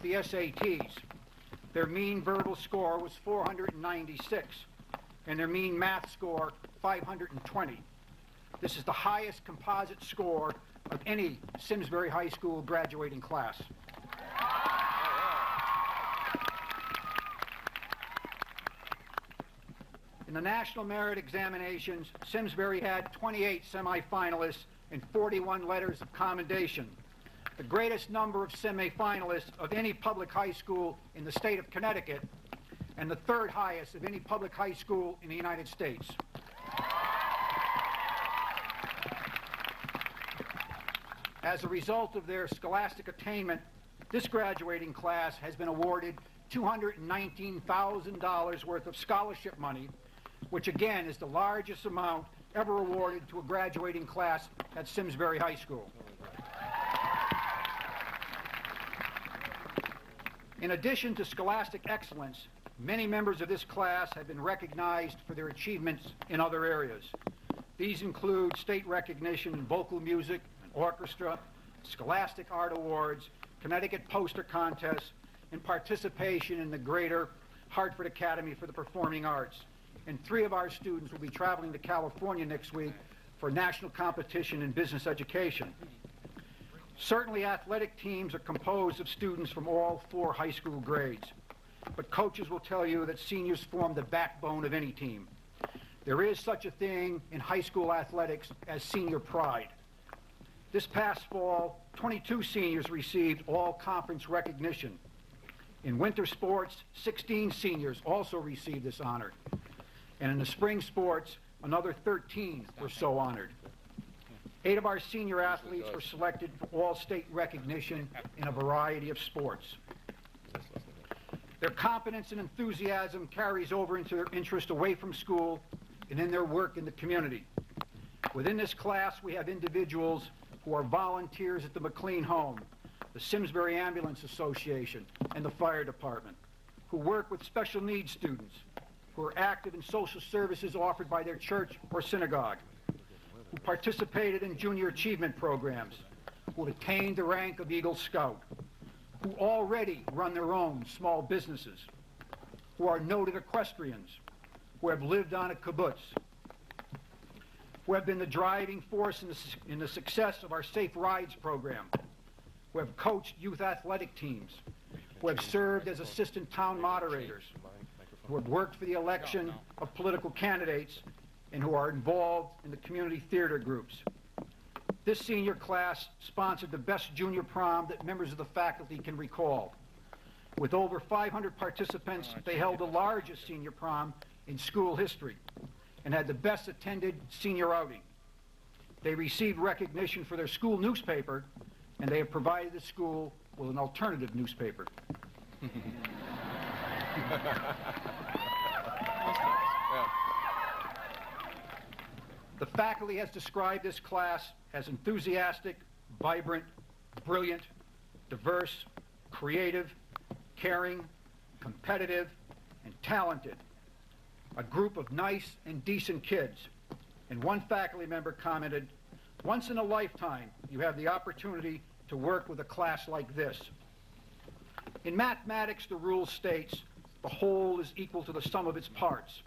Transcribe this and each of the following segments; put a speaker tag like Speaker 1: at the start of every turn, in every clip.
Speaker 1: the SATs. Their mean verbal score was 496, and their mean math score 520. This is the highest composite score of any Simsbury High School graduating class. In the National Merit Examinations, Simsbury had 28 semifinalists and 41 letters of commendation, the greatest number of semifinalists of any public high school in the state of Connecticut, and the third highest of any public high school in the United States. As a result of their scholastic attainment, this graduating class has been awarded $219,000 worth of scholarship money, which again is the largest amount ever awarded to a graduating class at Simsbury High School. In addition to scholastic excellence, many members of this class have been recognized for their achievements in other areas. These include state recognition in vocal music and orchestra, scholastic art awards, Connecticut poster contests, and participation in the Greater Hartford Academy for the Performing Arts. And 3 of our students will be traveling to California next week for national competition in business education. Certainly athletic teams are composed of students from all 4 high school grades, but coaches will tell you that seniors form the backbone of any team. There is such a thing in high school athletics as senior pride. This past fall, 22 seniors received all-conference recognition. In winter sports, 16 seniors also received this honor. And in the spring sports, another 13 were so honored. 8 of our senior athletes were selected for all-state recognition in a variety of sports. Their competence and enthusiasm carries over into their interest away from school and in their work in the community. Within this class, we have individuals who are volunteers at the McLean Home, the Simsbury Ambulance Association, and the Fire Department, who work with special needs students, who are active in social services offered by their church or synagogue, who participated in junior achievement programs, who have attained the rank of Eagle Scout, who already run their own small businesses, who are noted equestrians, who have lived on a kibbutz, who have been the driving force in the success of our Safe Rides program, who have coached youth athletic teams, who have served as assistant town moderators, who have worked for the election of political candidates, and who are involved in the community theater groups. This senior class sponsored the best junior prom that members of the faculty can recall. With over 500 participants, they held the largest senior prom in school history and had the best attended senior outing. They received recognition for their school newspaper, and they have provided the school with an alternative newspaper. The faculty has described this class as enthusiastic, vibrant, brilliant, diverse, creative, caring, competitive, and talented. A group of nice and decent kids. And one faculty member commented, "Once in a lifetime, you have the opportunity to work with a class like this." In mathematics, the rule states the whole is equal to the sum of its parts.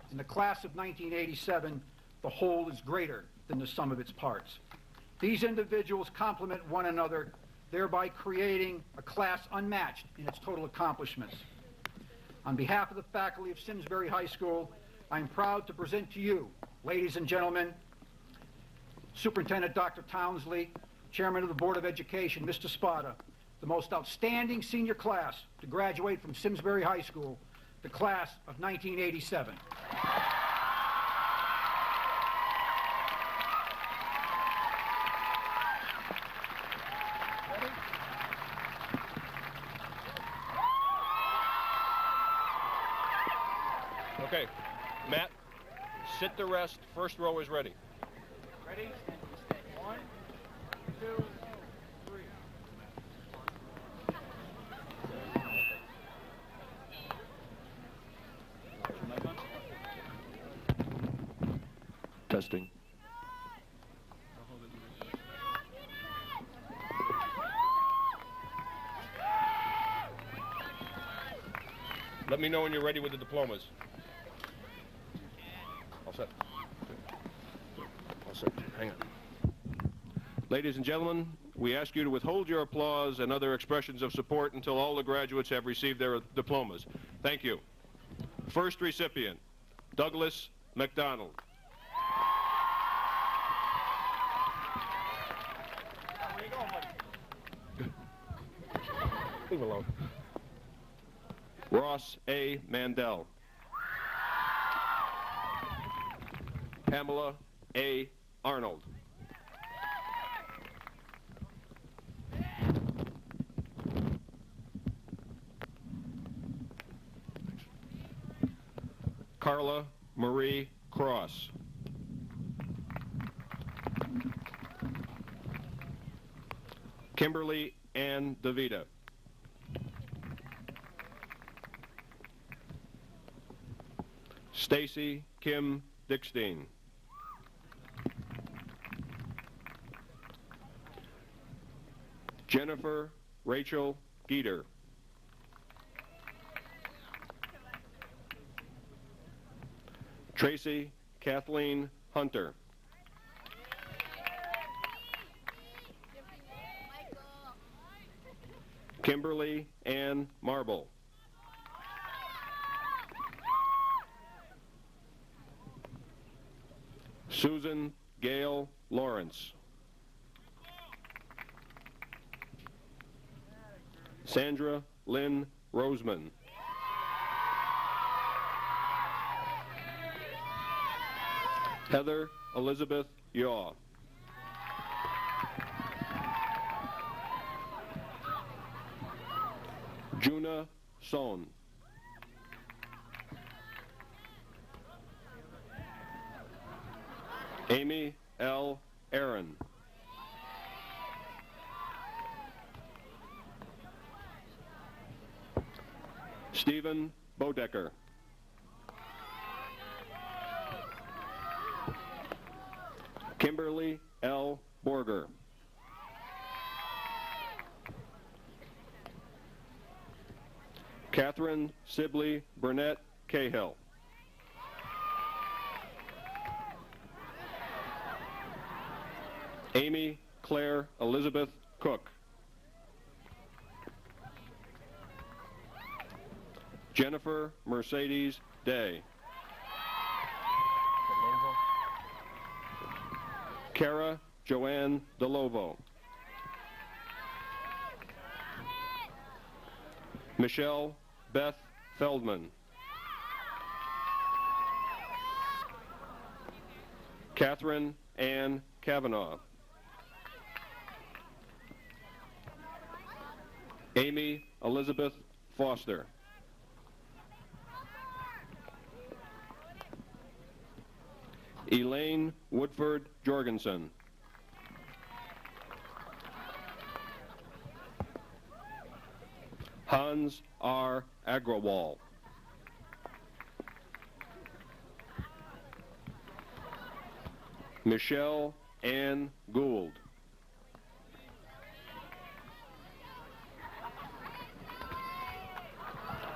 Speaker 1: In the class of 1987, the whole is greater than the sum of its parts. These individuals complement one another, thereby creating a class unmatched in its total accomplishments. On behalf of the faculty of Simsbury High School, I am proud to present to you, ladies and gentlemen, Superintendent Dr. Townsley, Chairman of the Board of Education, Mr. Spada, the most outstanding senior class to graduate from Simsbury High School, the class of 1987.
Speaker 2: Okay, Matt, sit to rest. First row is ready.
Speaker 1: Ready? 1, 2, 3.
Speaker 2: Testing. Let me know when you're ready with the diplomas. All set. All set. Hang on. Ladies and gentlemen, we ask you to withhold your applause and other expressions of support until all the graduates have received their diplomas. Thank you. First recipient, Douglas McDonald.
Speaker 3: Where you going, buddy?
Speaker 2: Leave him alone. Ross A. Mandel. Pamela A. Arnold. Carla Marie Cross. Kimberly Ann DeVita. Stacy Kim Dickstein. Jennifer Rachel Geeter. Tracy Kathleen Hunter. Kimberly Ann Marble. Susan Gail Lawrence. Sandra Lynn Roseman. Heather Elizabeth Yaw. Juna Son. Amy L. Aaron. Stephen Bodecker. Kimberly L. Borger. Catherine Sibley Burnett Cahill. Amy Claire Elizabeth Cook. Jennifer Mercedes Day. Kara Joanne DeLovo. Michelle Beth Feldman. Catherine Ann Kavanaugh. Amy Elizabeth Foster. Elaine Woodford Jorgensen. Hans R. Agrawal. Michelle Ann Gould.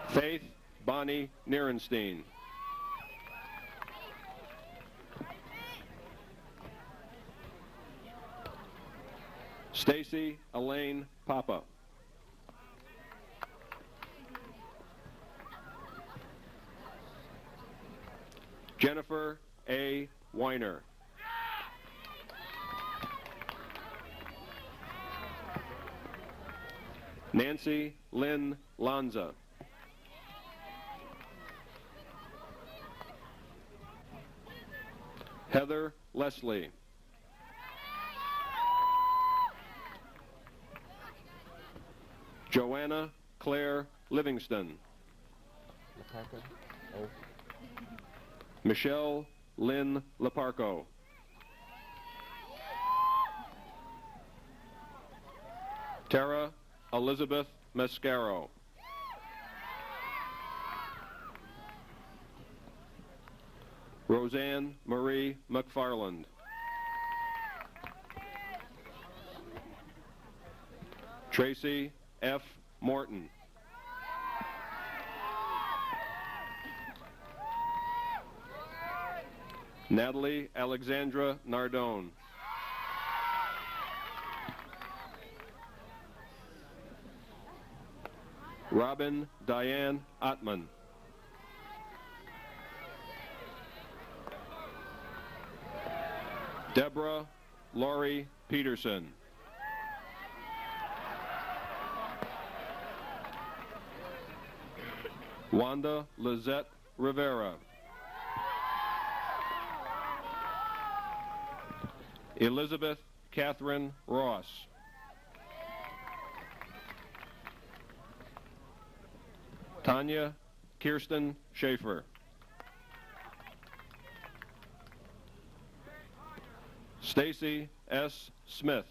Speaker 2: Faith Bonnie Nierenstein. Stacy Elaine Papa. Jennifer A. Weiner. Nancy Lynn Lanza. Heather Leslie. Joanna Claire Livingston. Michelle Lynn Leparco. Tara Elizabeth Mascaro. Roseanne Marie McFarland. Tracy F. Morton. Natalie Alexandra Nardone. Robin Diane Ottman. Deborah Laurie Peterson. Wanda Lizette Rivera. Elizabeth Catherine Ross. Tanya Kirsten Schaefer. Stacy S. Smith.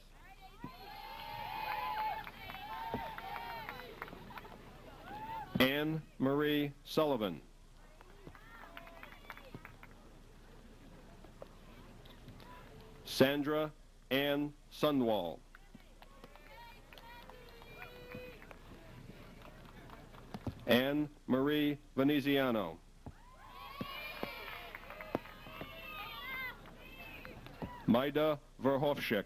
Speaker 2: Anne Marie Sullivan. Sandra Ann Sunwall. Anne Marie Veneziano. Maida Verhofschick.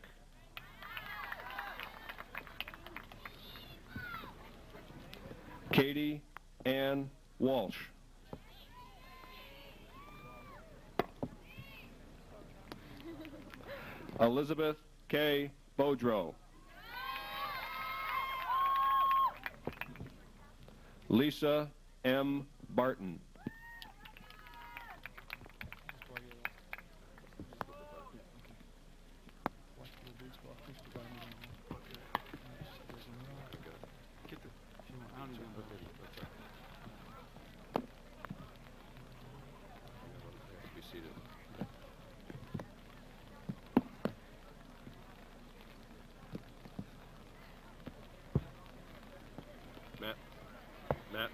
Speaker 2: Katie Ann Walsh. Elizabeth K. Bodrow. Lisa M. Barton. Matt. Matt.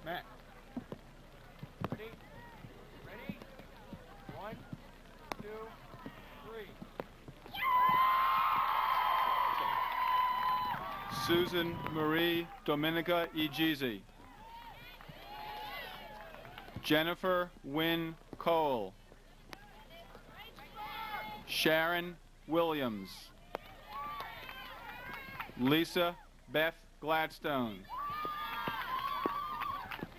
Speaker 3: Matt. Ready? Ready? 1, 2, 3. Susan Marie Dominica Egizi. Jennifer Wynne Cole. Sharon Williams. Lisa Beth Gladstone.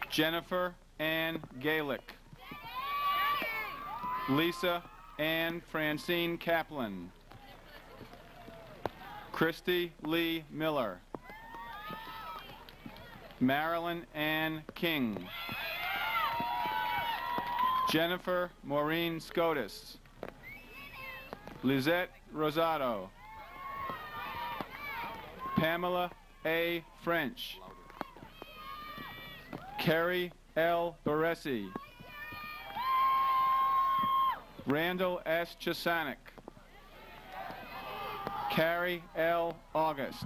Speaker 3: Jennifer Ann Galick. Lisa Ann Francine Kaplan. Christy Lee Miller. Marilyn Ann King. Jennifer Maureen Scotus. Lizette Rosado. Pamela A. French. Carrie L. Baresi. Randall S. Chesanik. Carrie L. August.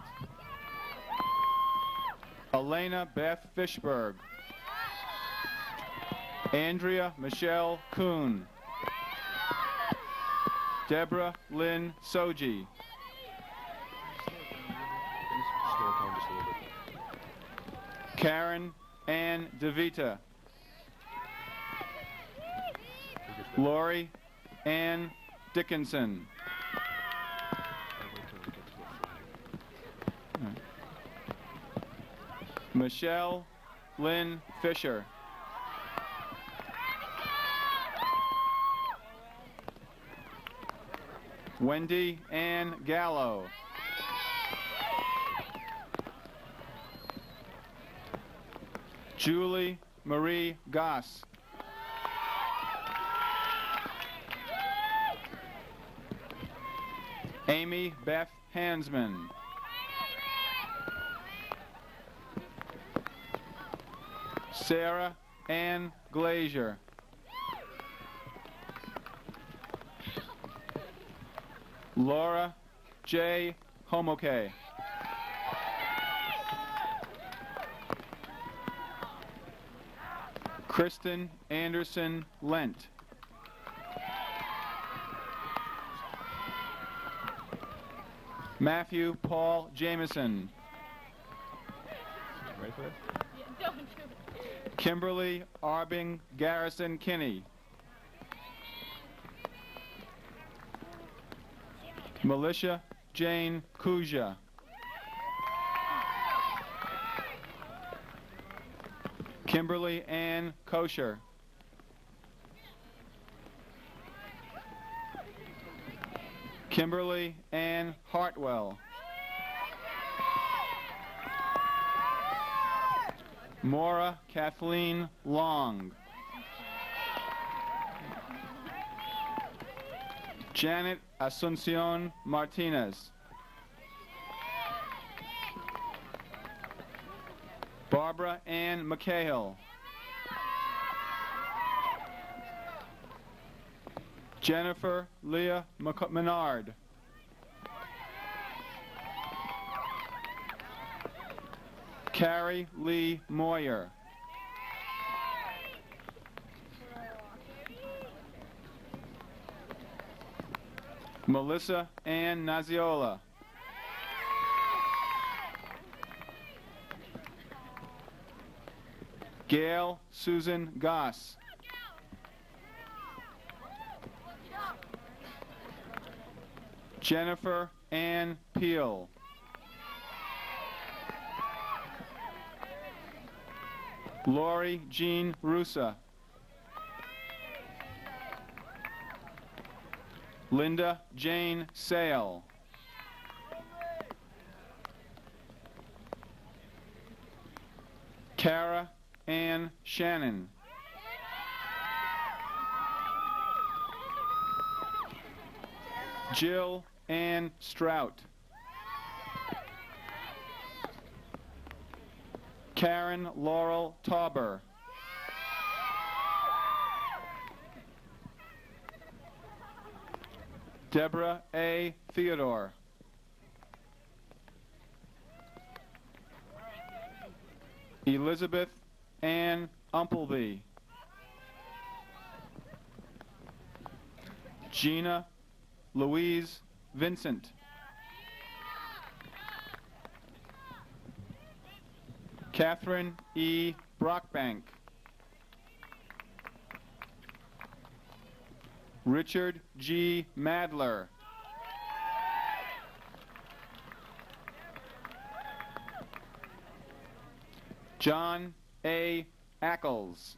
Speaker 3: Elena Beth Fishberg. Andrea Michelle Kuhn. Deborah Lynn Soji. Karen Ann DeVita. Lori Ann Dickinson. Michelle Lynn Fisher. Wendy Ann Gallo. Julie Marie Goss. Amy Beth Hansman. Sarah Ann Glazier. Laura J. Homoke. Kristen Anderson Lent. Matthew Paul Jameson.
Speaker 4: Ready for this?
Speaker 3: Kimberly Arbing Garrison Kinney. Militia Jane Kuja. Kimberly Ann Kosher. Kimberly Ann Hartwell. Maura Kathleen Long. Janet Asuncion Martinez. Barbara Ann McCahill. Jennifer Leah Menard. Carrie Lee Moyer. Melissa Ann Naziola. Gail Susan Goss. Jennifer Ann Peel. Lori Jean Russa. Linda Jane Sale. Kara Ann Shannon. Jill Ann Strout. Karen Laurel Tauber. Deborah A. Theodore. Elizabeth Ann Umpleby. Gina Louise Vincent. Catherine E. Brockbank. Richard G. Madler. John A. Ackles.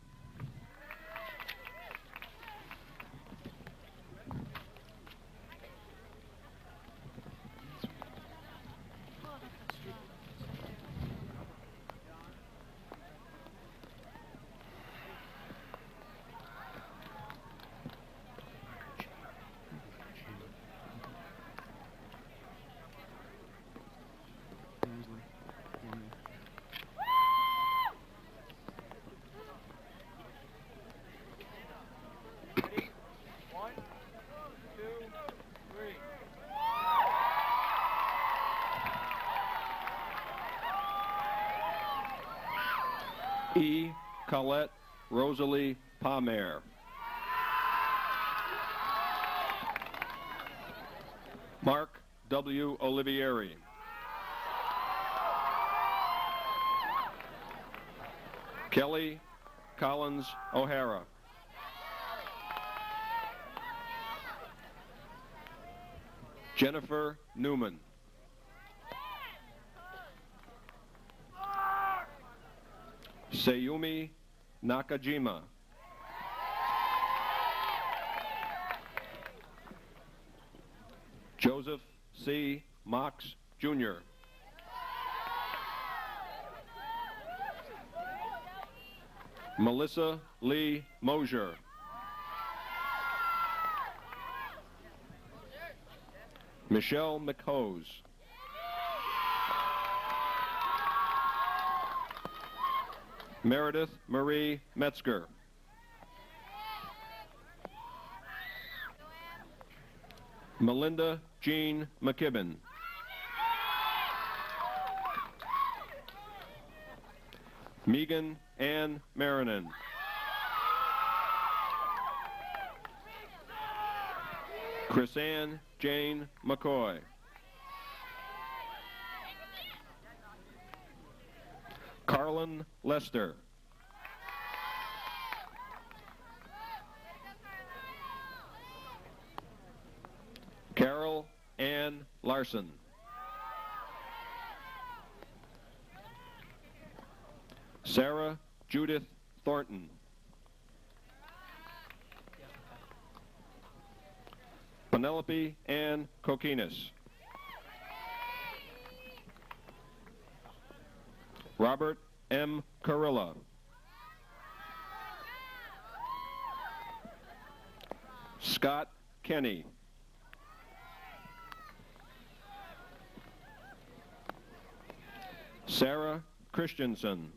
Speaker 2: E. Colette Rosalie Palmer. Mark W. Olivieri. Kelly Collins O'Hara. Jennifer Newman. Sayumi Nakajima. Joseph C. Mox, Jr. Melissa Lee Mosier. Michelle McHose. Meredith Marie Metzger. Melinda Jean McKibben. Megan Ann Marinan. Chrisanne Jane McCoy. Carlin John Lester. Carol Ann Larson. Sarah Judith Thornton. Penelope Ann Kokinis. Robert M. Carilla. Scott Kenny. Sarah Christensen.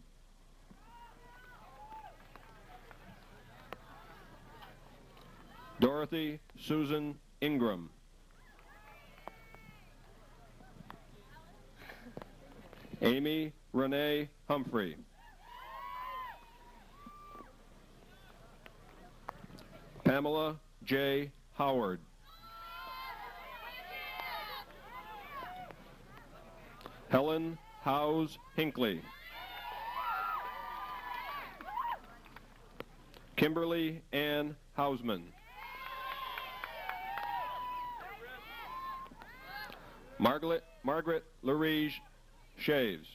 Speaker 2: Dorothy Susan Ingram. Amy Renee Humphrey. Pamela J. Howard. Helen Howes Hinckley. Kimberly Ann Hausman. Margaret LaRige Shaves.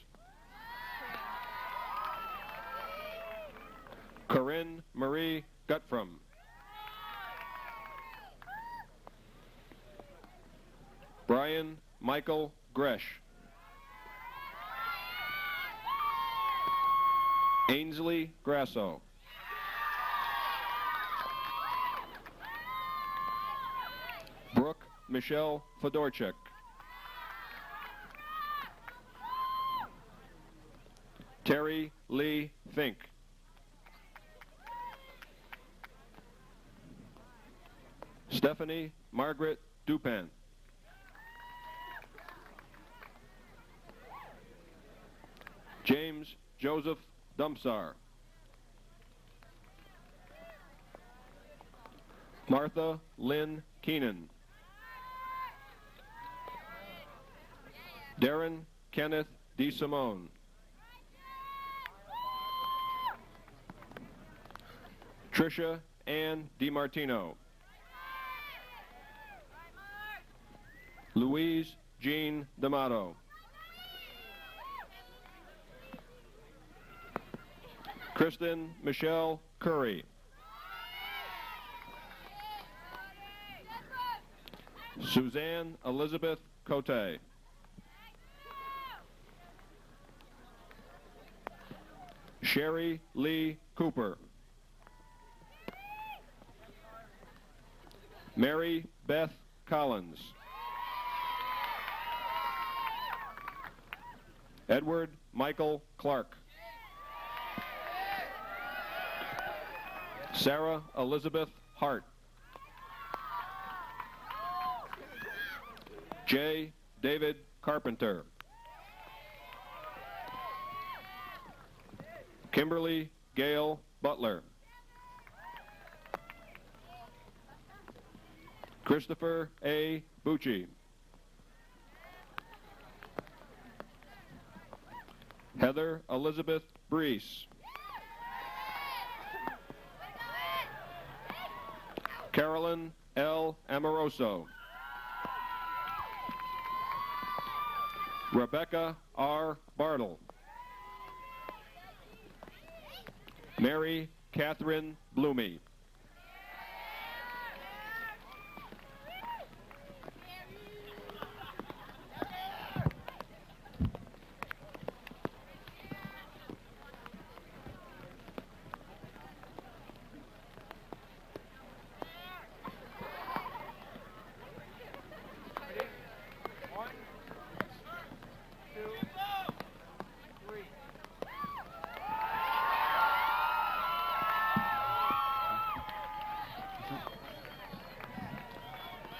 Speaker 2: Corinne Marie Gutfrom. Brian Michael Gresh. Ainsley Grasso. Brooke Michelle Fedorchuk. Terry Lee Fink. Stephanie Margaret Dupan. James Joseph Dumpsar. Martha Lynn Keenan. Darren Kenneth DeSimone. Tricia Ann DiMartino. Louise Jean D'Amato. Kristen Michelle Curry. Suzanne Elizabeth Cote. Sherry Lee Cooper. Mary Beth Collins. Edward Michael Clark. Sarah Elizabeth Hart. J. David Carpenter. Kimberly Gail Butler. Christopher A. Bucci. Heather Elizabeth Brees. Carolyn L. Amoroso. Rebecca R. Bartle. Mary Catherine Bloomy.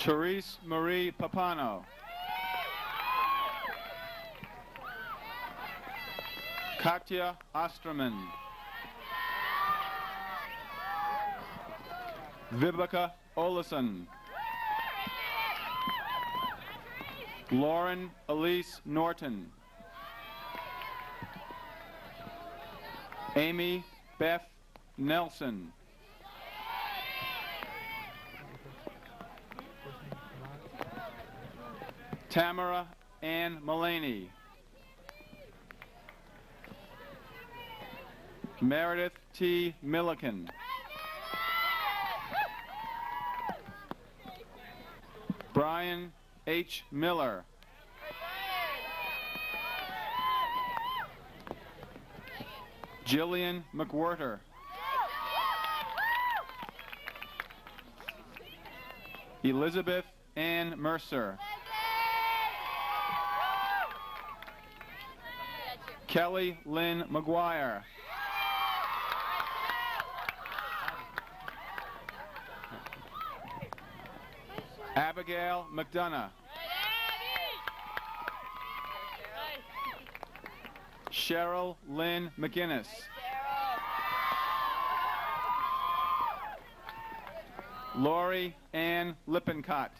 Speaker 3: Therese Marie Papano. Katya Osterman. Vibeke Olesen. Lauren Elise Norton. Amy Beth Nelson. Tamara Ann Mullaney. Meredith T. Milliken. Brian H. Miller. Jillian McWhirter. Elizabeth Ann Mercer. Kelly Lynn McGuire. Abigail McDonough. Cheryl Lynn McGinnis. Lori Ann Lippincott.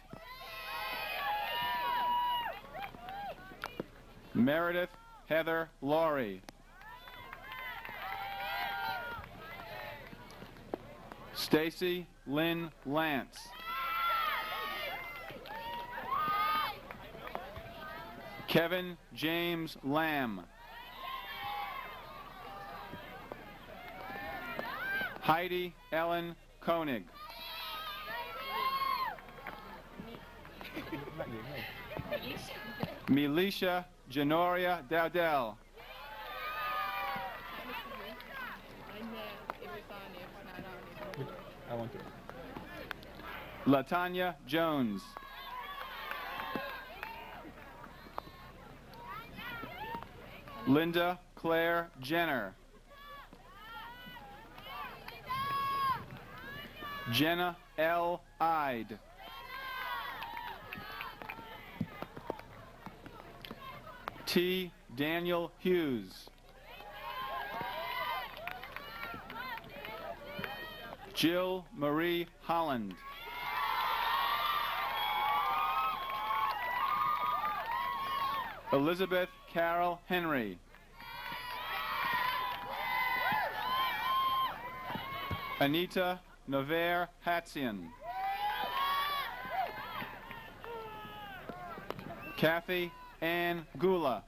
Speaker 3: Meredith Heather Laurie. Stacy Lynn Lance. Kevin James Lamb. Heidi Ellen Koenig. Melisha Janoria Dowdell. Latanya Jones. Linda Claire Jenner. Jenna L. Ide. T. Daniel Hughes. Jill Marie Holland. Elizabeth Carol Henry. Anita Navarre Hatzian. Kathy Ann Gula.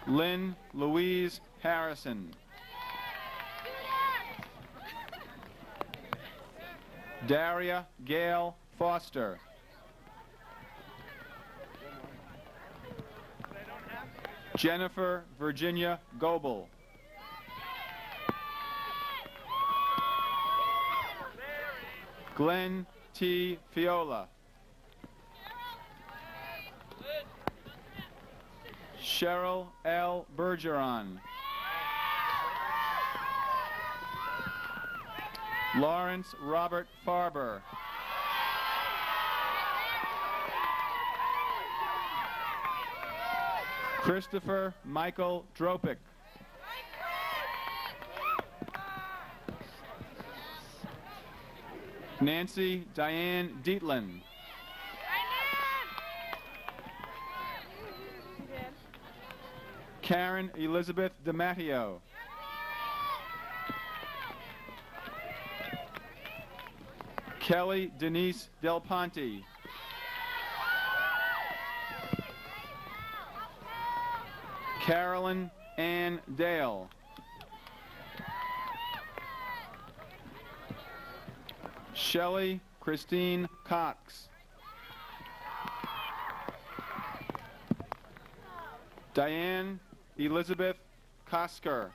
Speaker 3: Lynn Louise Harrison. Daria Gail Foster. Jennifer Virginia Goebel. Glenn T. Fiola. Cheryl L. Bergeron. Lawrence Robert Farber. Christopher Michael Dropick. Nancy Diane Dietlin. Karen Elizabeth DiMatteo. Kelly Denise Del Ponte. Carolyn Ann Dale. Shelley Christine Cox. Diane Elizabeth Kosker.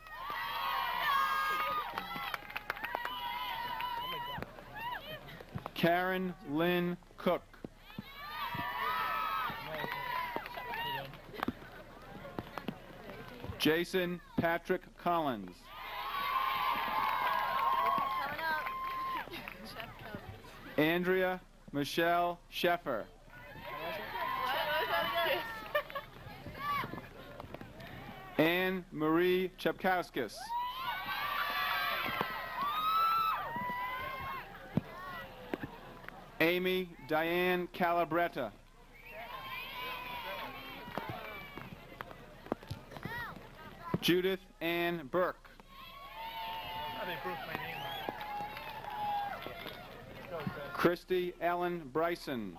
Speaker 3: Karen Lynn Cook. Jason Patrick Collins. Andrea Michelle Sheffer. Anne Marie Chepkowskis. Amy Diane Calabretta. Judith Ann Burke. Christy Ellen Bryson.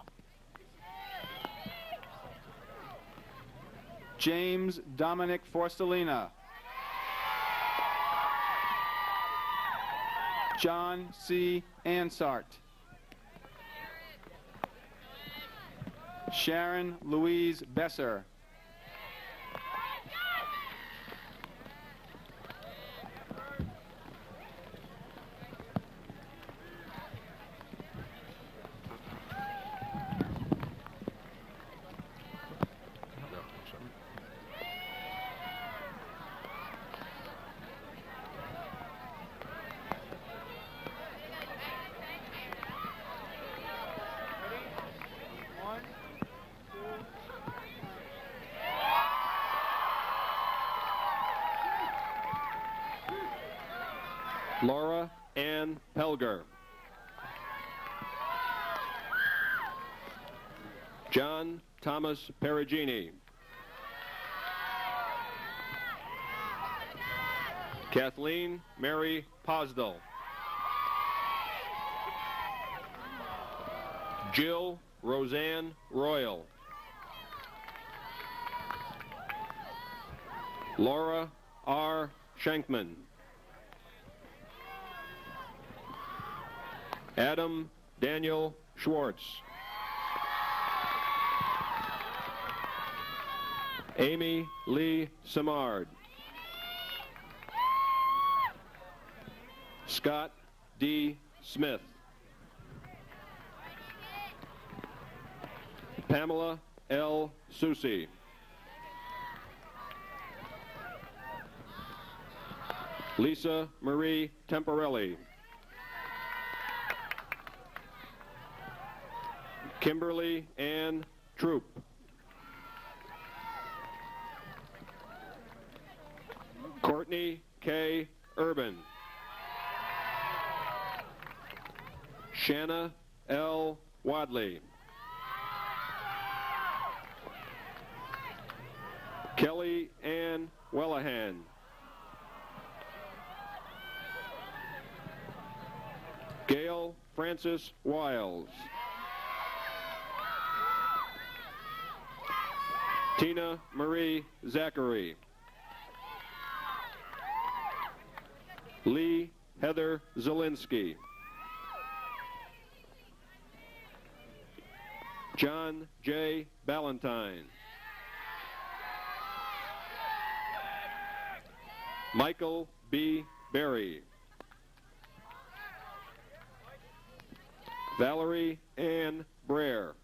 Speaker 3: James Dominic Forstellina. John C. Ansart. Sharon Louise Besser.
Speaker 2: Laura Ann Pelger. John Thomas Perugini. Kathleen Mary Posdell. Jill Roseanne Royal. Laura R. Schenkman. Adam Daniel Schwartz. Amy Lee Simard. Scott D. Smith. Pamela L. Susi. Lisa Marie Temporelli. Kimberly Ann Troop. Courtney K. Urban. Shanna L. Wadley. Kelly Ann Wellahan. Gail Francis Wiles. Tina Marie Zachary. Lee Heather Zielinski. John J. Ballantyne. Michael B. Berry. Valerie Ann Brer.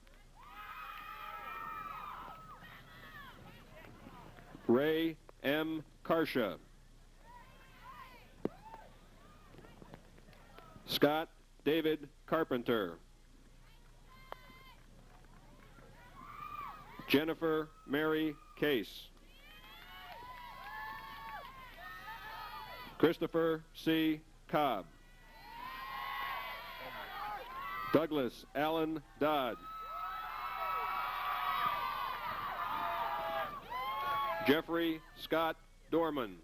Speaker 2: Ray M. Karsha. Scott David Carpenter. Jennifer Mary Case. Christopher C. Cobb. Douglas Allen Dodd. Jeffrey Scott Dorman.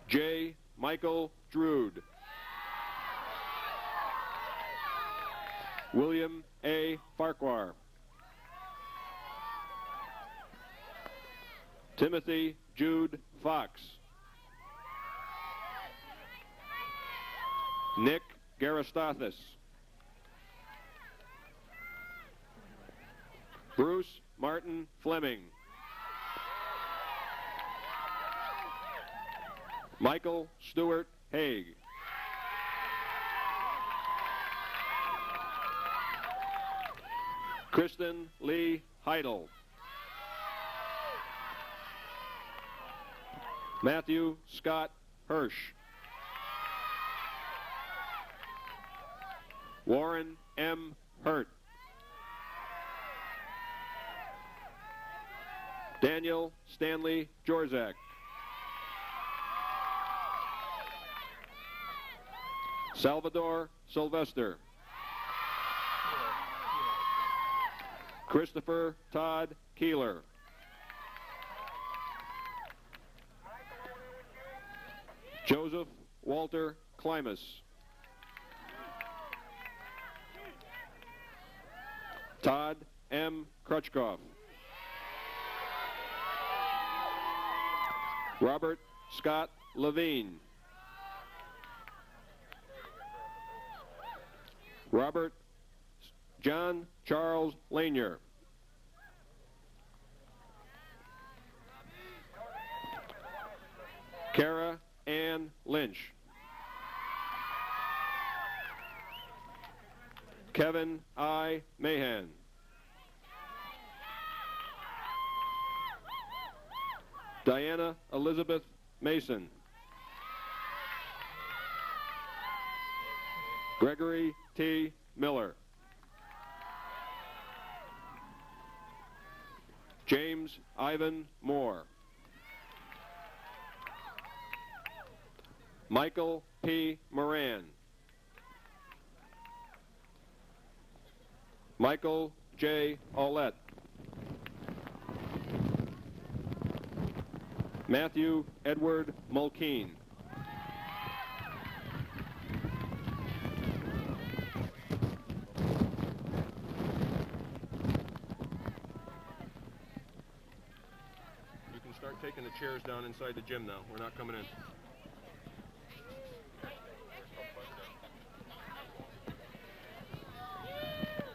Speaker 2: J. Michael Drood. William A. Farquhar. Timothy Jude Fox. Nick Garistathis. Bruce Martin Fleming. Michael Stewart Haig. Kristen Lee Heidel. Matthew Scott Hirsch. Warren M. Hurt. Daniel Stanley Jorzak. Salvador Sylvester. Christopher Todd Keeler. Joseph Walter Klimas. Todd M. Krutchkoff. Robert Scott Levine. Robert John Charles Lanier. Kara Ann Lynch. Kevin I. Mahan. Diana Elizabeth Mason. Gregory T. Miller. James Ivan Moore. Michael P. Moran. Michael J. Aulette. Matthew Edward Mulkeen. You can start taking the chairs down inside the gym now. We're not coming in.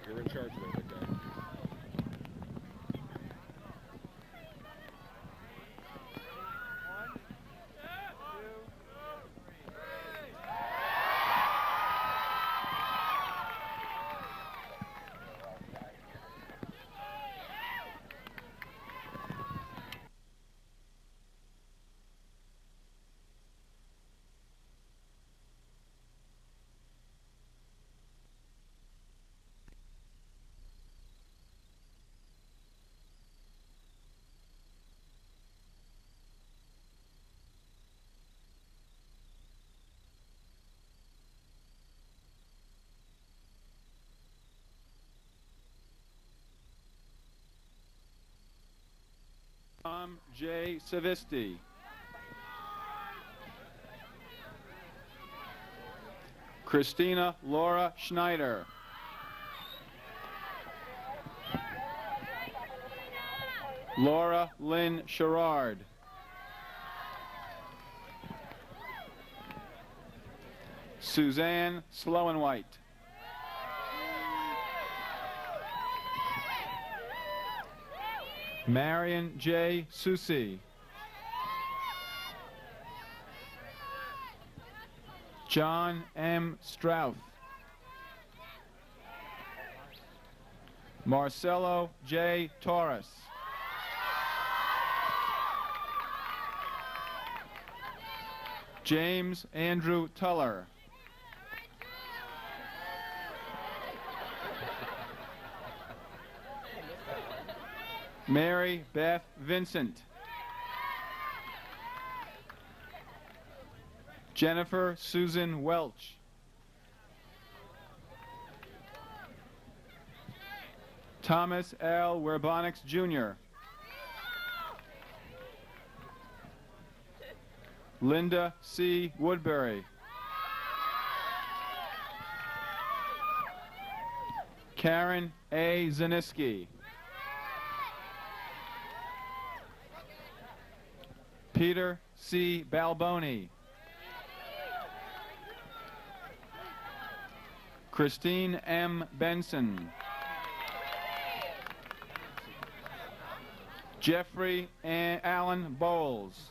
Speaker 2: You're in charge there, big guy.
Speaker 3: Tom J. Savisti. Christina Laura Schneider. Laura Lynn Sherrard. Suzanne Slowenwhite. Marion J. Susi. John M. Strouth. Marcelo J. Torres. James Andrew Tuller. Mary Beth Vincent. Jennifer Susan Welch. Thomas L. Werbonix Jr. Linda C. Woodbury. Karen A. Zaniski. Peter C. Balboni. Christine M. Benson. Jeffrey Allen Bowles.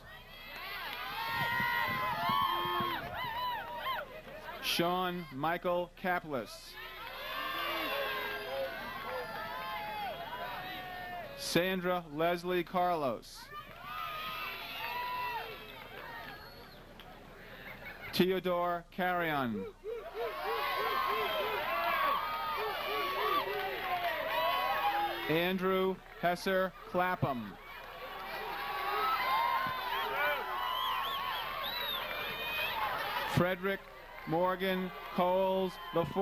Speaker 3: Sean Michael Kaplis. Sandra Leslie Carlos. Theodore Carrion. Andrew Hesser Clapham. Frederick Morgan Coles IV.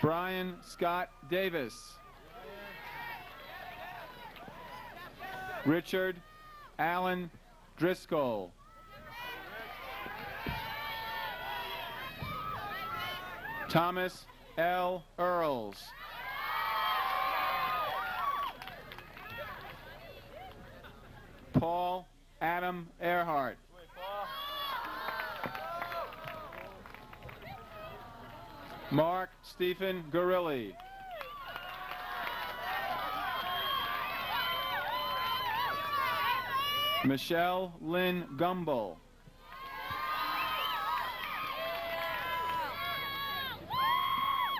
Speaker 3: Brian Scott Davis. Richard Allen Driscoll. Thomas L. Earls. Paul Adam Earhart. Mark Stephen Gorilli. Michelle Lynn Gumble.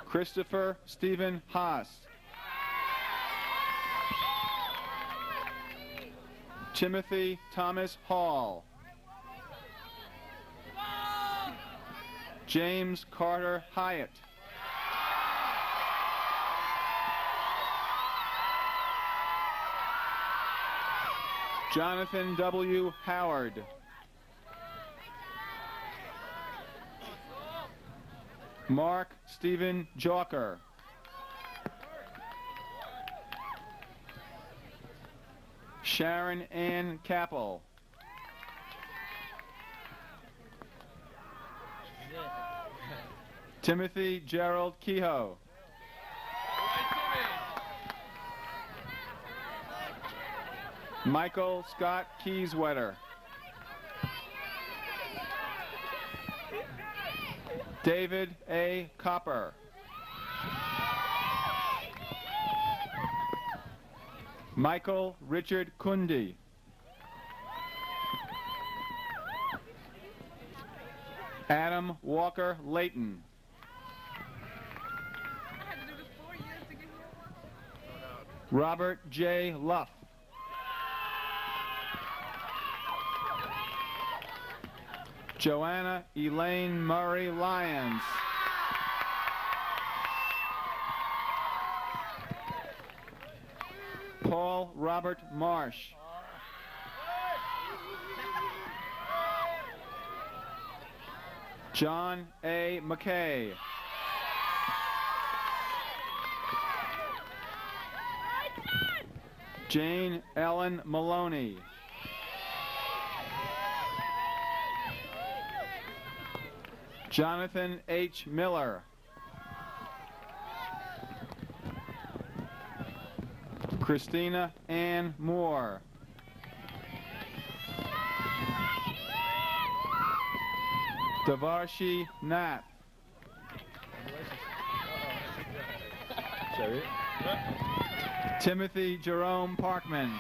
Speaker 3: Christopher Stephen Haas. Timothy Thomas Hall. James Carter Hyatt. Jonathan W. Howard. Mark Stephen Jalker. Sharon Ann Capel. Timothy Gerald Kehoe. Michael Scott Keyswetter. David A. Copper. Michael Richard Kunde. Adam Walker Layton. Robert J. Luff. Joanna Elaine Murray Lyons. Paul Robert Marsh. John A. McKay. Jane Ellen Maloney. Jonathan H. Miller. Christina Ann Moore. Devarshi Nath.
Speaker 2: Sorry.
Speaker 3: Timothy Jerome Parkman.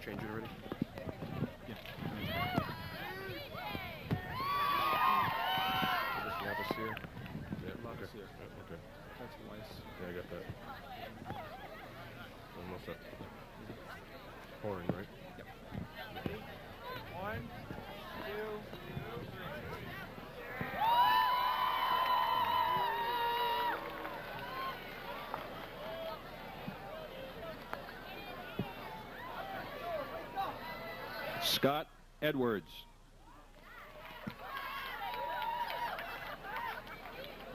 Speaker 2: Change it already?
Speaker 3: Yeah.
Speaker 2: This Lavassier? Yeah,
Speaker 3: Lavassier.
Speaker 2: Okay.
Speaker 3: That's Weiss.
Speaker 2: Yeah, I got that. Almost up. Pouring, right?
Speaker 3: Yep. 1, 2, 3.
Speaker 2: Scott Edwards.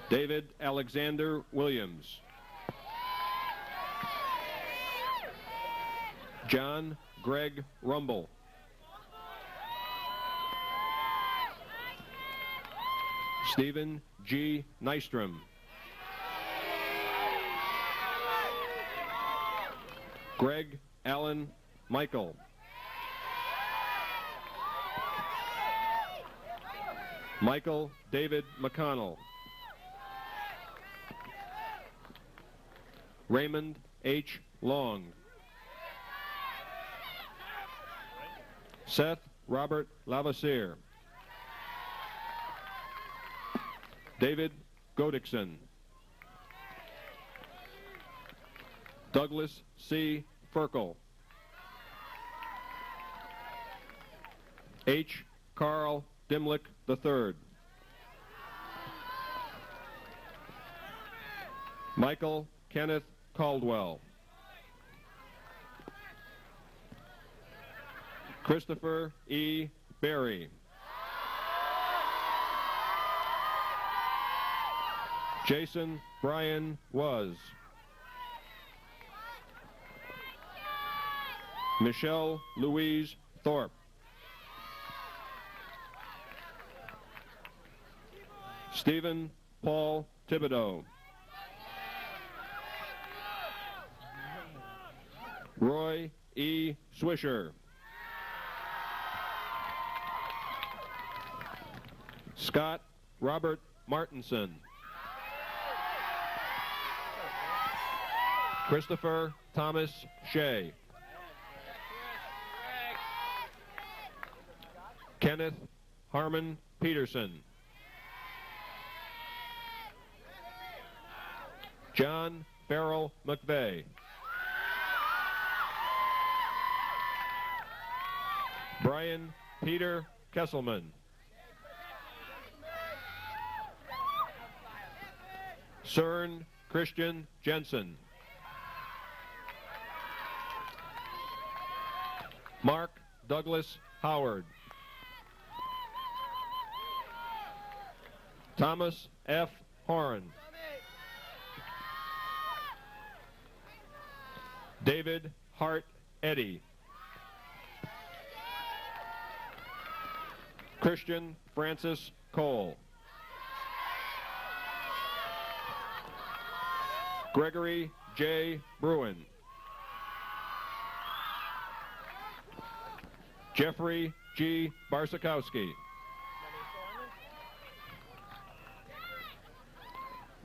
Speaker 2: David Alexander Williams. John Greg Rumble. Stephen G. Nystrom. Greg Allen Michael. Michael David McConnell. Raymond H. Long. Seth Robert Lavassier. David Godikson. Douglas C. Ferkel. H. Carl Dimlick III. Michael Kenneth Caldwell. Christopher E. Berry. Jason Brian Was. Michelle Louise Thorpe. Stephen Paul Thibodeau. Roy E. Swisher. Scott Robert Martinson. Christopher Thomas Shea. Kenneth Harmon Peterson. John Farrell McVeigh. Brian Peter Kesselman. Cern Christian Jensen. Mark Douglas Howard. Thomas F. Horn. David Hart Eddy. Christian Francis Cole. Gregory J. Bruin. Jeffrey G. Barsakowski.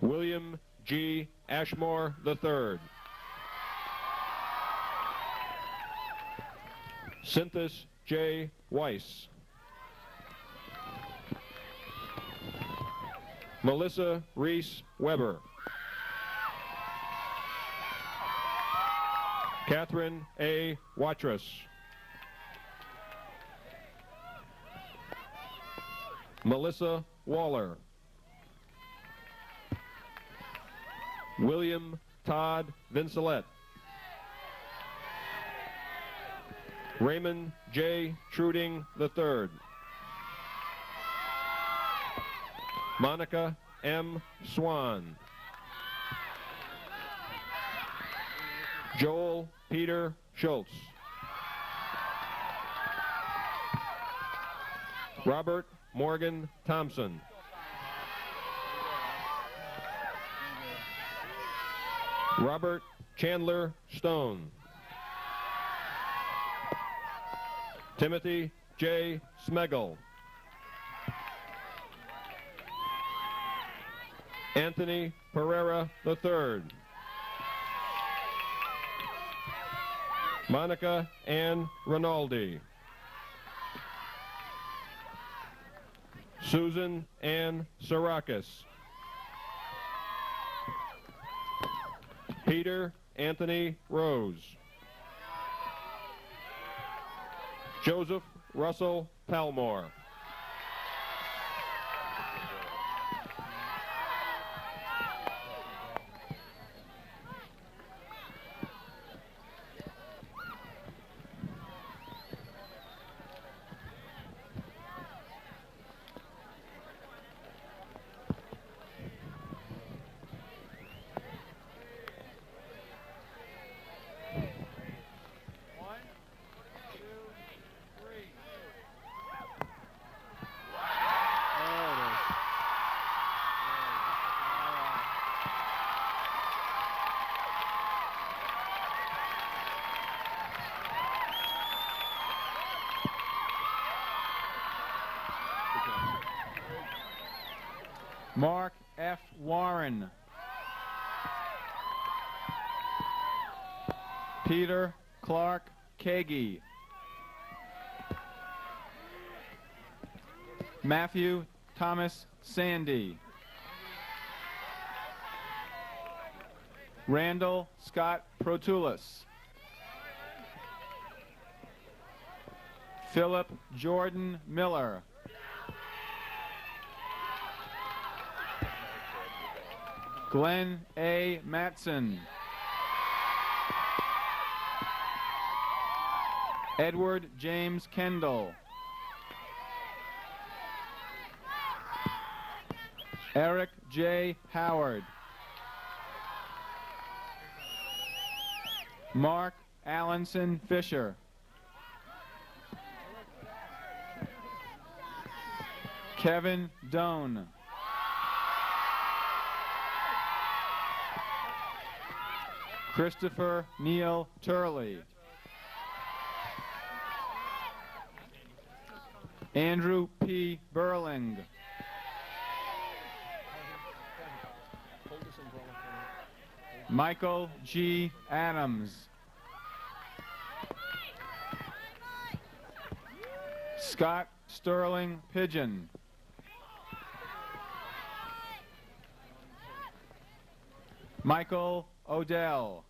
Speaker 2: William G. Ashmore III. Cynthis J. Weiss. Melissa Reese Weber. Catherine A. Watrous. Melissa Waller. William Todd Vincelette. Raymond J. Truding III. Monica M. Swan. Joel Peter Schultz. Robert Morgan Thompson. Robert Chandler Stone. Timothy J. Smegel. Anthony Pereira III. Monica Ann Rinaldi. Susan Ann Sarakis. Peter Anthony Rose. Joseph Russell Palmore.
Speaker 3: Mark F. Warren. Peter Clark Kagi. Matthew Thomas Sandy. Randall Scott Protulis. Philip Jordan Miller. Glenn A. Matson. Edward James Kendall. Eric J. Howard. Mark Allenson Fisher. Kevin Doan. Christopher Neal Turley. Andrew P. Burling. Michael G. Adams. Scott Sterling Pigeon. Michael Odell.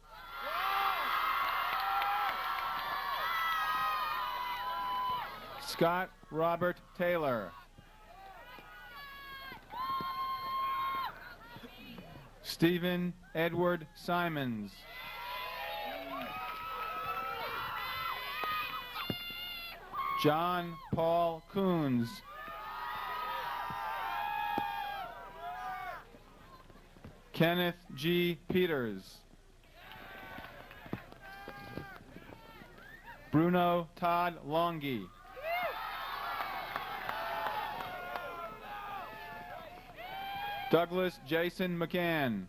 Speaker 3: Scott Robert Taylor. Stephen Edward Simons. John Paul Coons. Kenneth G. Peters. Bruno Todd Longy. Douglas Jason McCann.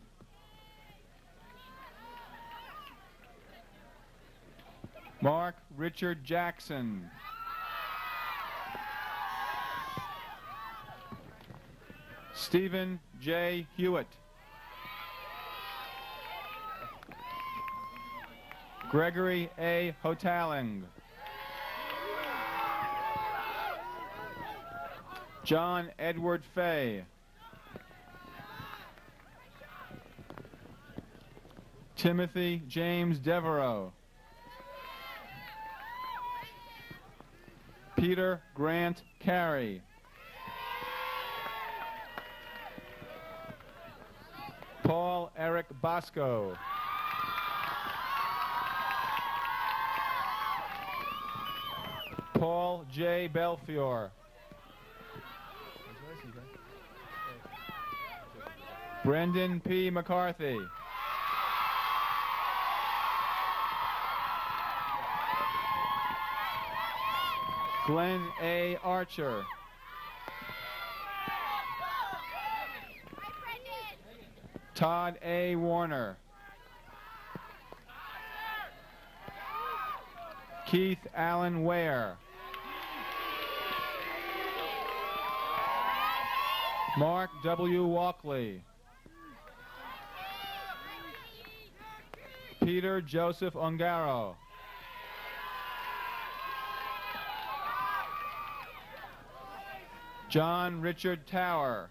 Speaker 3: Mark Richard Jackson. Stephen J. Hewitt. Gregory A. Hotaling. John Edward Fay. Timothy James Devereaux. Peter Grant Carey. Paul Eric Bosco. Paul J. Belfiore. Brendan P. McCarthy. Glenn A. Archer. Todd A. Warner. Keith Allen Ware. Mark W. Walkley. Peter Joseph Ongaro. John Richard Tower.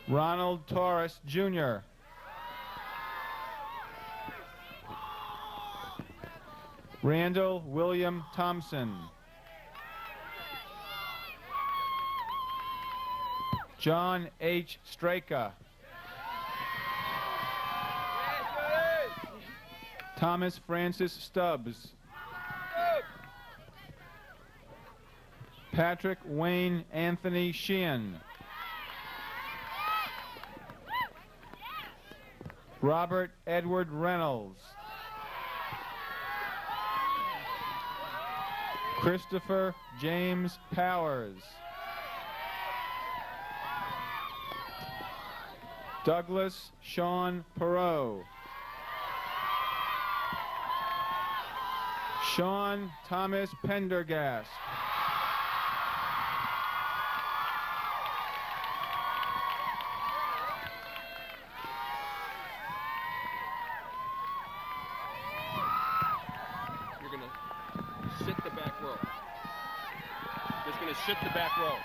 Speaker 3: Ronald Torres, Jr. Randall William Thompson. John H. Straka. Thomas Francis Stubbs. Patrick Wayne Anthony Sheehan. Robert Edward Reynolds. Christopher James Powers. Douglas Sean Perot. Sean Thomas Pendergast.
Speaker 2: You're going to sit the back row. Just going to sit the back row.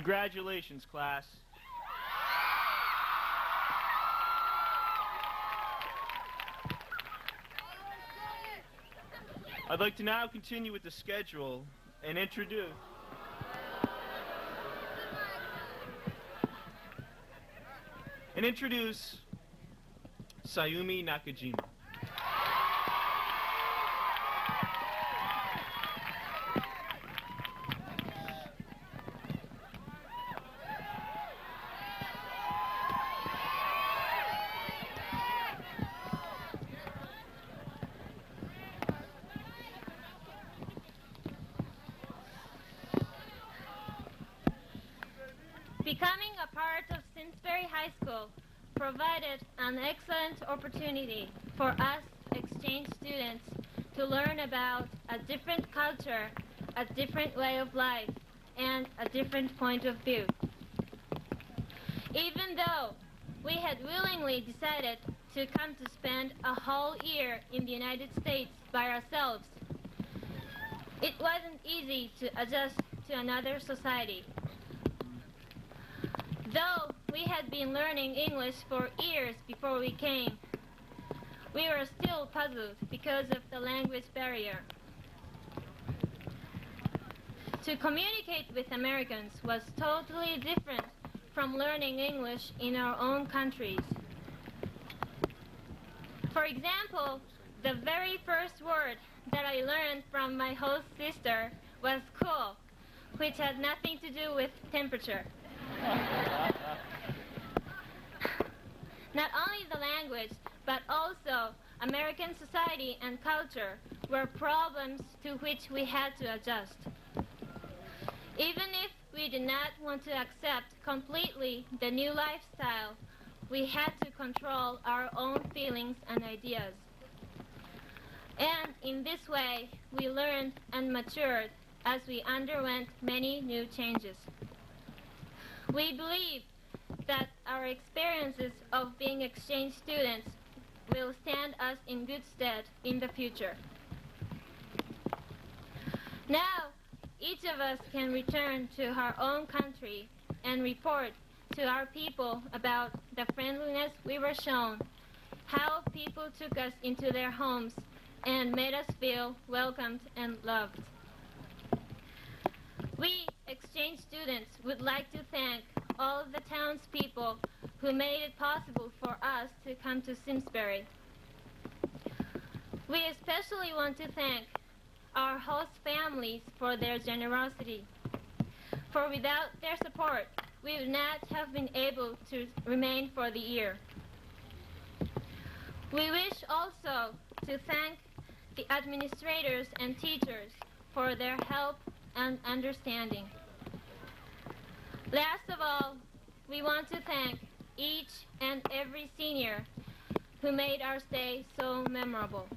Speaker 4: Congratulations, class. I'd like to now continue with the schedule and introduce Sayumi Nakajima.
Speaker 5: Becoming a part of Simsbury High School provided an excellent opportunity for us exchange students to learn about a different culture, a different way of life, and a different point of view. Even though we had willingly decided to come to spend a whole year in the United States by ourselves, it wasn't easy to adjust to another society. Though we had been learning English for years before we came, we were still puzzled because of the language barrier. To communicate with Americans was totally different from learning English in our own countries. For example, the very first word that I learned from my host sister was cool, which had nothing to do with temperature. Not only the language, but also American society and culture were problems to which we had to adjust. Even if we did not want to accept completely the new lifestyle, we had to control our own feelings and ideas. And in this way, we learned and matured as we underwent many new changes. We believe that our experiences of being exchange students will stand us in good stead in the future. Now, each of us can return to our own country and report to our people about the friendliness we were shown, how people took us into their homes and made us feel welcomed and loved. We exchange students would like to thank all of the townspeople who made it possible for us to come to Simsbury. We especially want to thank our host families for their generosity. For without their support, we would not have been able to remain for the year. We wish also to thank the administrators and teachers for their help and understanding. Last of all, we want to thank each and every senior who made our stay so memorable.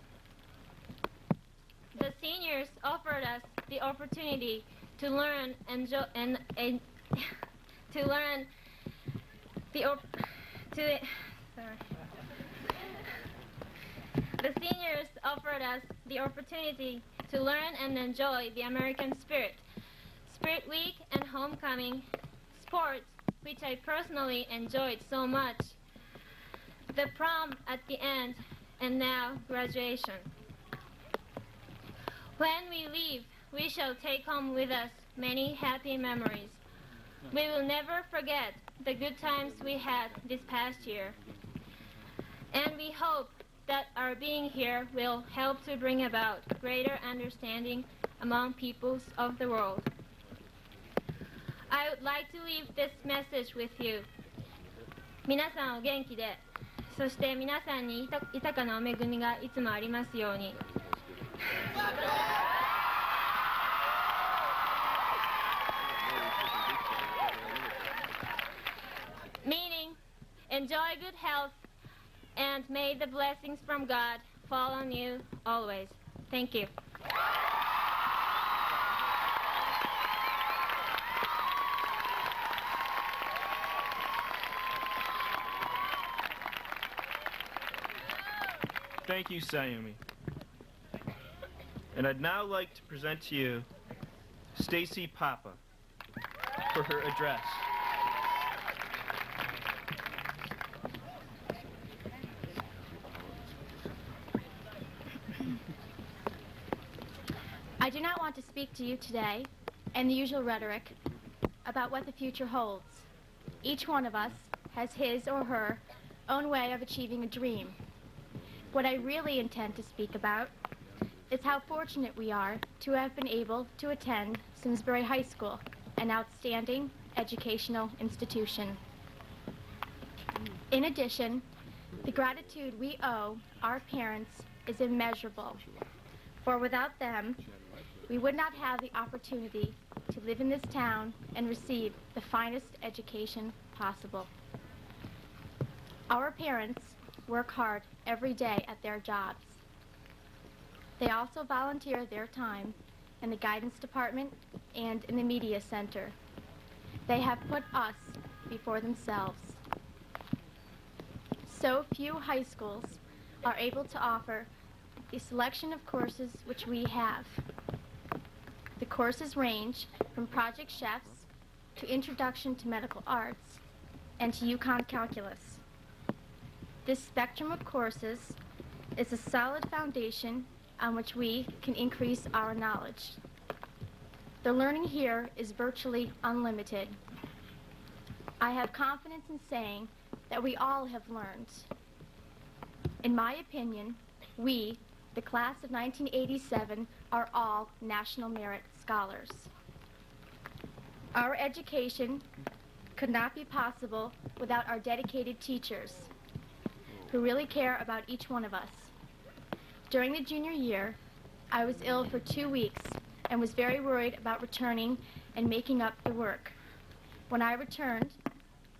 Speaker 5: The seniors offered us the opportunity to learn The seniors offered us the opportunity to learn and enjoy the American spirit, Spirit Week and homecoming, sports, which I personally enjoyed so much, the prom at the end, and now graduation. When we leave, we shall take home with us many happy memories. We will never forget the good times we had this past year. And we hope that our being here will help to bring about greater understanding among peoples of the world. I would like to leave this message with you. 皆さんお元気で、そして皆さんに豊かなお恵みがいつもありますように。Meaning, enjoy good health, and may the blessings from God fall on you always. Thank you.
Speaker 4: Thank you, Sayumi. And I'd now like to present to you Stacy Papa, for her address.
Speaker 6: I do not want to speak to you today in the usual rhetoric about what the future holds. Each one of us has his or her own way of achieving a dream. What I really intend to speak about is how fortunate we are to have been able to attend Simsbury High School, an outstanding educational institution. In addition, the gratitude we owe our parents is immeasurable, for without them, we would not have the opportunity to live in this town and receive the finest education possible. Our parents work hard every day at their jobs. They also volunteer their time in the guidance department and in the media center. They have put us before themselves. So few high schools are able to offer the selection of courses which we have. The courses range from Project Chefs to Introduction to Medical Arts and to Yukon Calculus. This spectrum of courses is a solid foundation on which we can increase our knowledge. The learning here is virtually unlimited. I have confidence in saying that we all have learned. In my opinion, we, the class of 1987, are all National Merit Scholars. Our education could not be possible without our dedicated teachers, who really care about each one of us. During the junior year, I was ill for 2 weeks and was very worried about returning and making up the work. When I returned,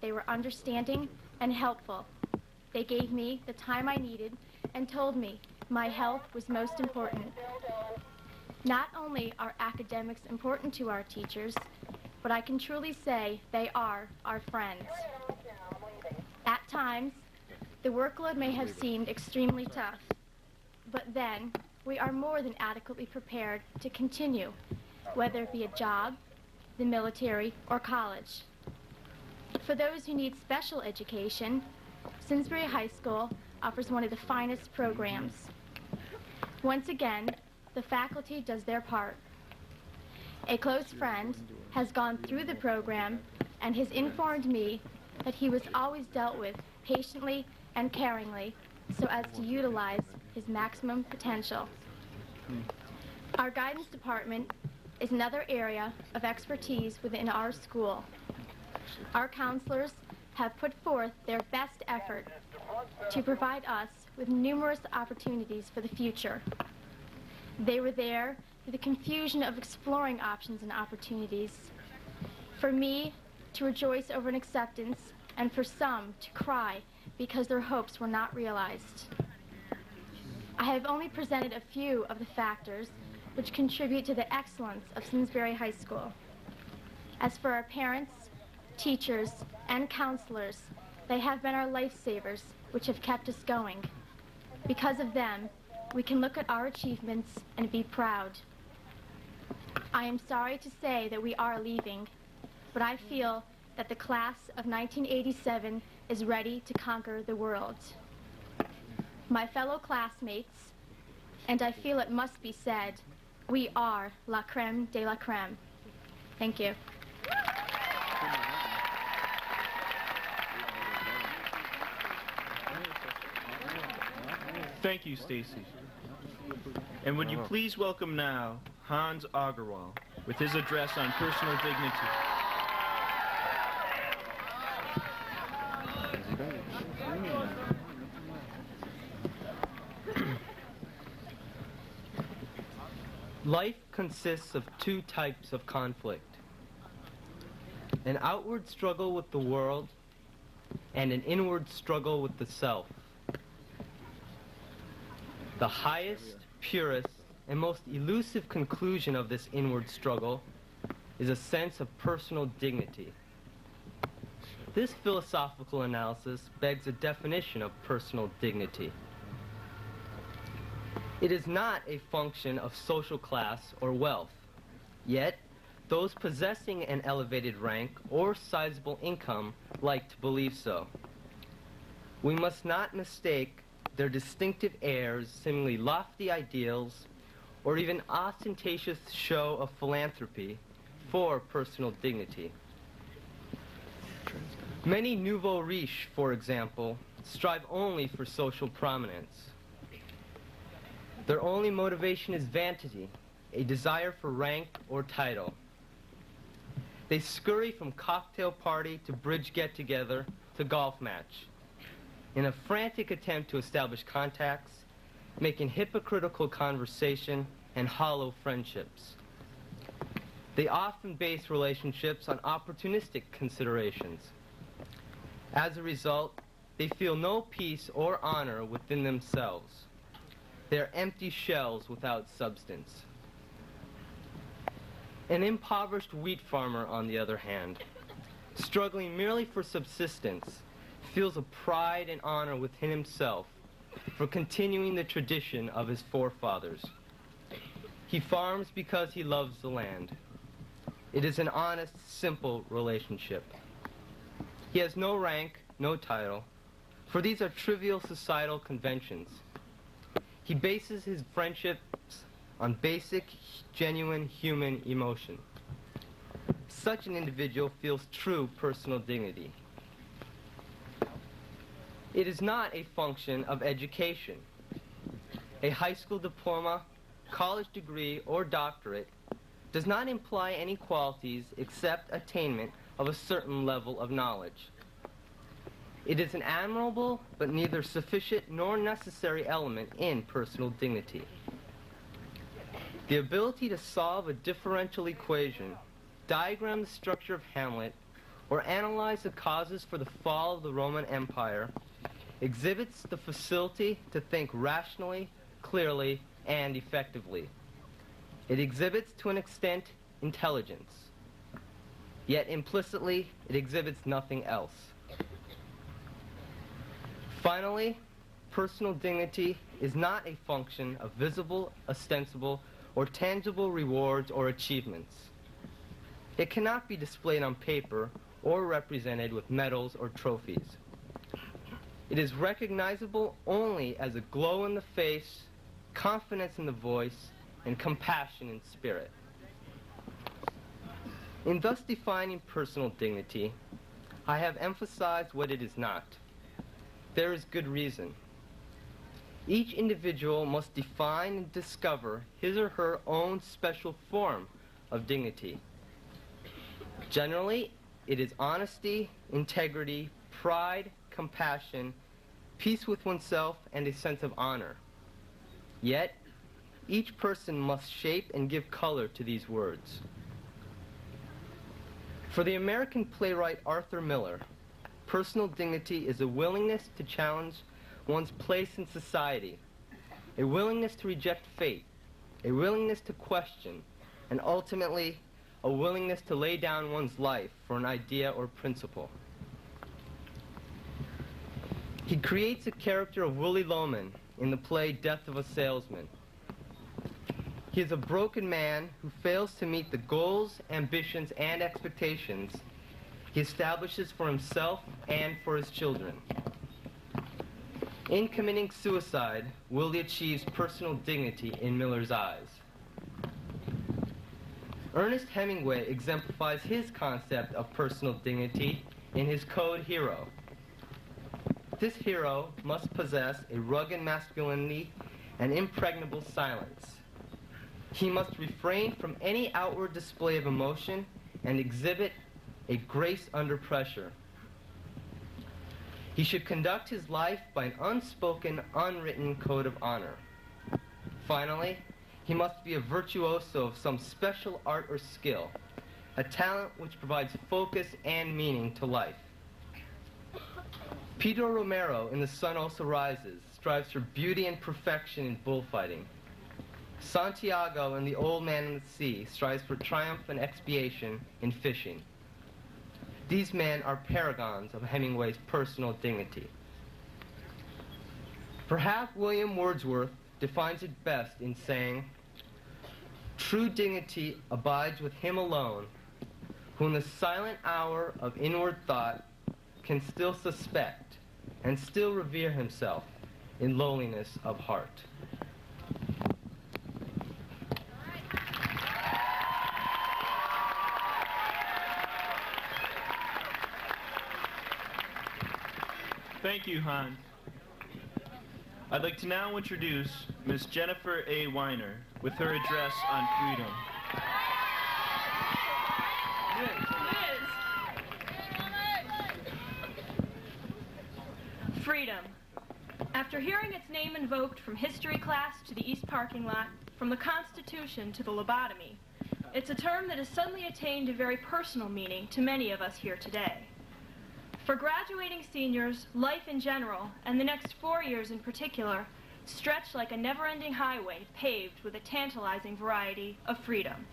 Speaker 6: they were understanding and helpful. They gave me the time I needed and told me my health was most important. Not only are academics important to our teachers, but I can truly say they are our friends. At times, the workload may have seemed extremely tough, but then we are more than adequately prepared to continue, whether it be a job, the military, or college. For those who need special education, Simsbury High School offers one of the finest programs. Once again, the faculty does their part. A close friend has gone through the program and has informed me that he was always dealt with patiently and caringly so as to utilize his maximum potential. Our guidance department is another area of expertise within our school. Our counselors have put forth their best effort to provide us with numerous opportunities for the future. They were there through the confusion of exploring options and opportunities, for me to rejoice over an acceptance, and for some to cry because their hopes were not realized. I have only presented a few of the factors which contribute to the excellence of Simsbury High School. As for our parents, teachers, and counselors, they have been our lifesavers which have kept us going. Because of them, we can look at our achievements and be proud. I am sorry to say that we are leaving, but I feel that the class of 1987 is ready to conquer the world. My fellow classmates, and I feel it must be said, we are la crème de la crème. Thank you.
Speaker 4: Thank you, Stacy. And would you please welcome now Hans Agarwal with his address on personal dignity.
Speaker 7: Life consists of two types of conflict: an outward struggle with the world and an inward struggle with the self. The highest, purest, and most elusive conclusion of this inward struggle is a sense of personal dignity. This philosophical analysis begs a definition of personal dignity. It is not a function of social class or wealth, yet those possessing an elevated rank or sizable income like to believe so. We must not mistake their distinctive airs, seemingly lofty ideals, or even ostentatious show of philanthropy for personal dignity. Many nouveau riches, for example, strive only for social prominence. Their only motivation is vanity, a desire for rank or title. They scurry from cocktail party to bridge get-together to golf match in a frantic attempt to establish contacts, making hypocritical conversation and hollow friendships. They often base relationships on opportunistic considerations. As a result, they feel no peace or honor within themselves. They are empty shells without substance. An impoverished wheat farmer, on the other hand, struggling merely for subsistence, feels a pride and honor within himself for continuing the tradition of his forefathers. He farms because he loves the land. It is an honest, simple relationship. He has no rank, no title, for these are trivial societal conventions. He bases his friendships on basic, genuine human emotion. Such an individual feels true personal dignity. It is not a function of education. A high school diploma, college degree, or doctorate does not imply any qualities except attainment of a certain level of knowledge. It is an admirable but neither sufficient nor necessary element in personal dignity. The ability to solve a differential equation, diagram the structure of Hamlet, or analyze the causes for the fall of the Roman Empire exhibits the facility to think rationally, clearly, and effectively. It exhibits, to an extent, intelligence. Yet implicitly, it exhibits nothing else. Finally, personal dignity is not a function of visible, ostensible, or tangible rewards or achievements. It cannot be displayed on paper or represented with medals or trophies. It is recognizable only as a glow in the face, confidence in the voice, and compassion in spirit. In thus defining personal dignity, I have emphasized what it is not. There is good reason. Each individual must define and discover his or her own special form of dignity. Generally, it is honesty, integrity, pride, compassion, peace with oneself, and a sense of honor. Yet, each person must shape and give color to these words. For the American playwright Arthur Miller, personal dignity is a willingness to challenge one's place in society, a willingness to reject fate, a willingness to question, and ultimately, a willingness to lay down one's life for an idea or principle. He creates a character of Willie Loman in the play Death of a Salesman. He is a broken man who fails to meet the goals, ambitions, and expectations he establishes for himself and for his children. In committing suicide, Willie achieves personal dignity in Miller's eyes. Ernest Hemingway exemplifies his concept of personal dignity in his Code Hero. This hero must possess a rugged masculinity and impregnable silence. He must refrain from any outward display of emotion and exhibit a grace under pressure. He should conduct his life by an unspoken, unwritten code of honor. Finally, he must be a virtuoso of some special art or skill, a talent which provides focus and meaning to life. Pedro Romero in The Sun Also Rises strives for beauty and perfection in bullfighting. Santiago in The Old Man and the Sea strives for triumph and expiation in fishing. These men are paragons of Hemingway's personal dignity. Perhaps William Wordsworth defines it best in saying, true dignity abides with him alone, who in the silent hour of inward thought can still suspect and still revere himself in lowliness of heart.
Speaker 4: Thank you, Hans. I'd like to now introduce Ms. Jennifer A. Weiner with her address on freedom.
Speaker 8: Freedom. After hearing its name invoked from history class to the East parking lot, from the Constitution to the lobotomy, it's a term that has suddenly attained a very personal meaning to many of us here today. For graduating seniors, life in general, and the next 4 years in particular, stretch like a never-ending highway paved with a tantalizing variety of freedom.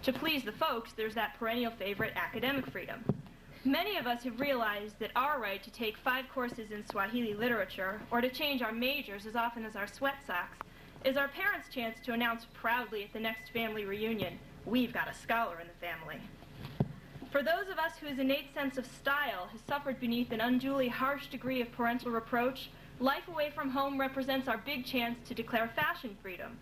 Speaker 8: To please the folks, there's that perennial favorite, academic freedom. Many of us have realized that our right to take 5 courses in Swahili literature, or to change our majors as often as our sweat socks, is our parents' chance to announce proudly at the next family reunion, we've got a scholar in the family. For those of us whose innate sense of style has suffered beneath an unduly harsh degree of parental reproach, life away from home represents our big chance to declare fashion freedom.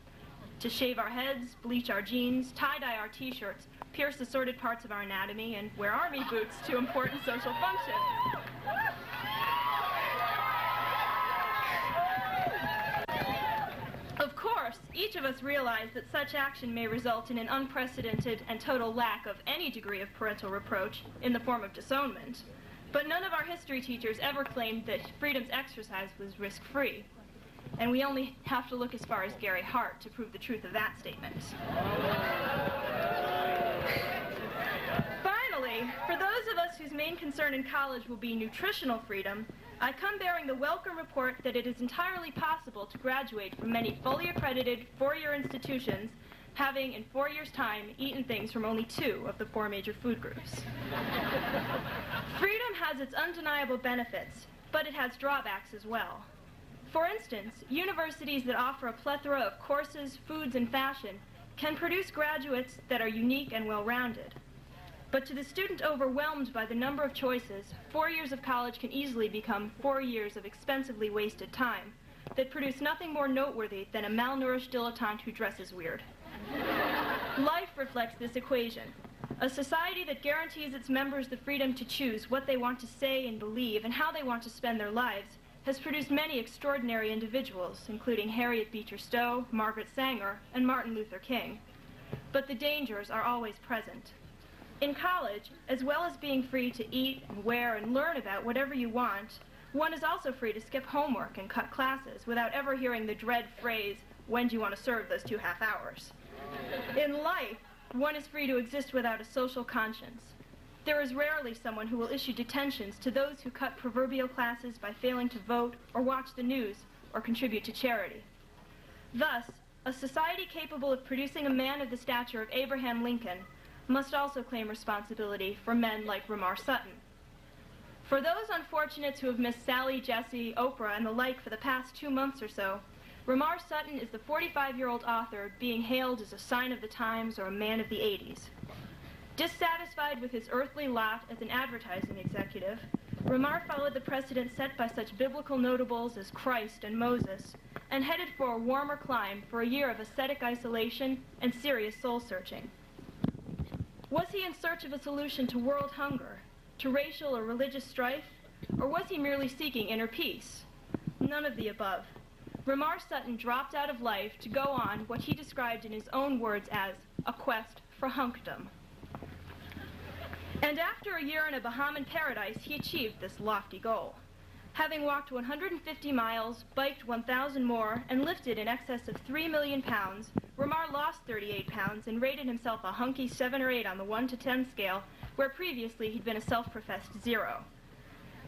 Speaker 8: To shave our heads, bleach our jeans, tie-dye our t-shirts, pierce assorted parts of our anatomy, and wear army boots to important social functions. Of course, each of us realize that such action may result in an unprecedented and total lack of any degree of parental reproach in the form of disownment. But none of our history teachers ever claimed that freedom's exercise was risk-free. And we only have to look as far as Gary Hart to prove the truth of that statement. Finally, for those of us whose main concern in college will be nutritional freedom, I come bearing the welcome report that it is entirely possible to graduate from many fully accredited 4-year institutions having, in 4 years' time, eaten things from only 2 of the 4 major food groups. Freedom has its undeniable benefits, but it has drawbacks as well. For instance, universities that offer a plethora of courses, foods, and fashion can produce graduates that are unique and well-rounded. But to the student overwhelmed by the number of choices, 4 years of college can easily become 4 years of expensively wasted time that produce nothing more noteworthy than a malnourished dilettante who dresses weird. Life reflects this equation. A society that guarantees its members the freedom to choose what they want to say and believe and how they want to spend their lives has produced many extraordinary individuals, including Harriet Beecher Stowe, Margaret Sanger, and Martin Luther King. But the dangers are always present. In college, as well as being free to eat and wear and learn about whatever you want, one is also free to skip homework and cut classes without ever hearing the dread phrase, when do you want to serve those 2 half hours? In life, one is free to exist without a social conscience. There is rarely someone who will issue detentions to those who cut proverbial classes by failing to vote or watch the news or contribute to charity. Thus, a society capable of producing a man of the stature of Abraham Lincoln must also claim responsibility for men like Ramar Sutton. For those unfortunates who have missed Sally, Jesse, Oprah, and the like for the past 2 months or so, Ramar Sutton is the 45-year-old author being hailed as a sign of the times or a man of the 80s. Dissatisfied with his earthly lot as an advertising executive, Ramar followed the precedent set by such biblical notables as Christ and Moses, and headed for a warmer clime for a year of ascetic isolation and serious soul-searching. Was he in search of a solution to world hunger, to racial or religious strife, or was he merely seeking inner peace? None of the above. Ramar Sutton dropped out of life to go on what he described in his own words as a quest for hunkdom. And after a year in a Bahamian paradise, he achieved this lofty goal. Having walked 150 miles, biked 1,000 more, and lifted in excess of 3 million pounds, Ramar lost 38 pounds and rated himself a hunky 7 or 8 on the 1 to 10 scale, where previously he'd been a self-professed 0.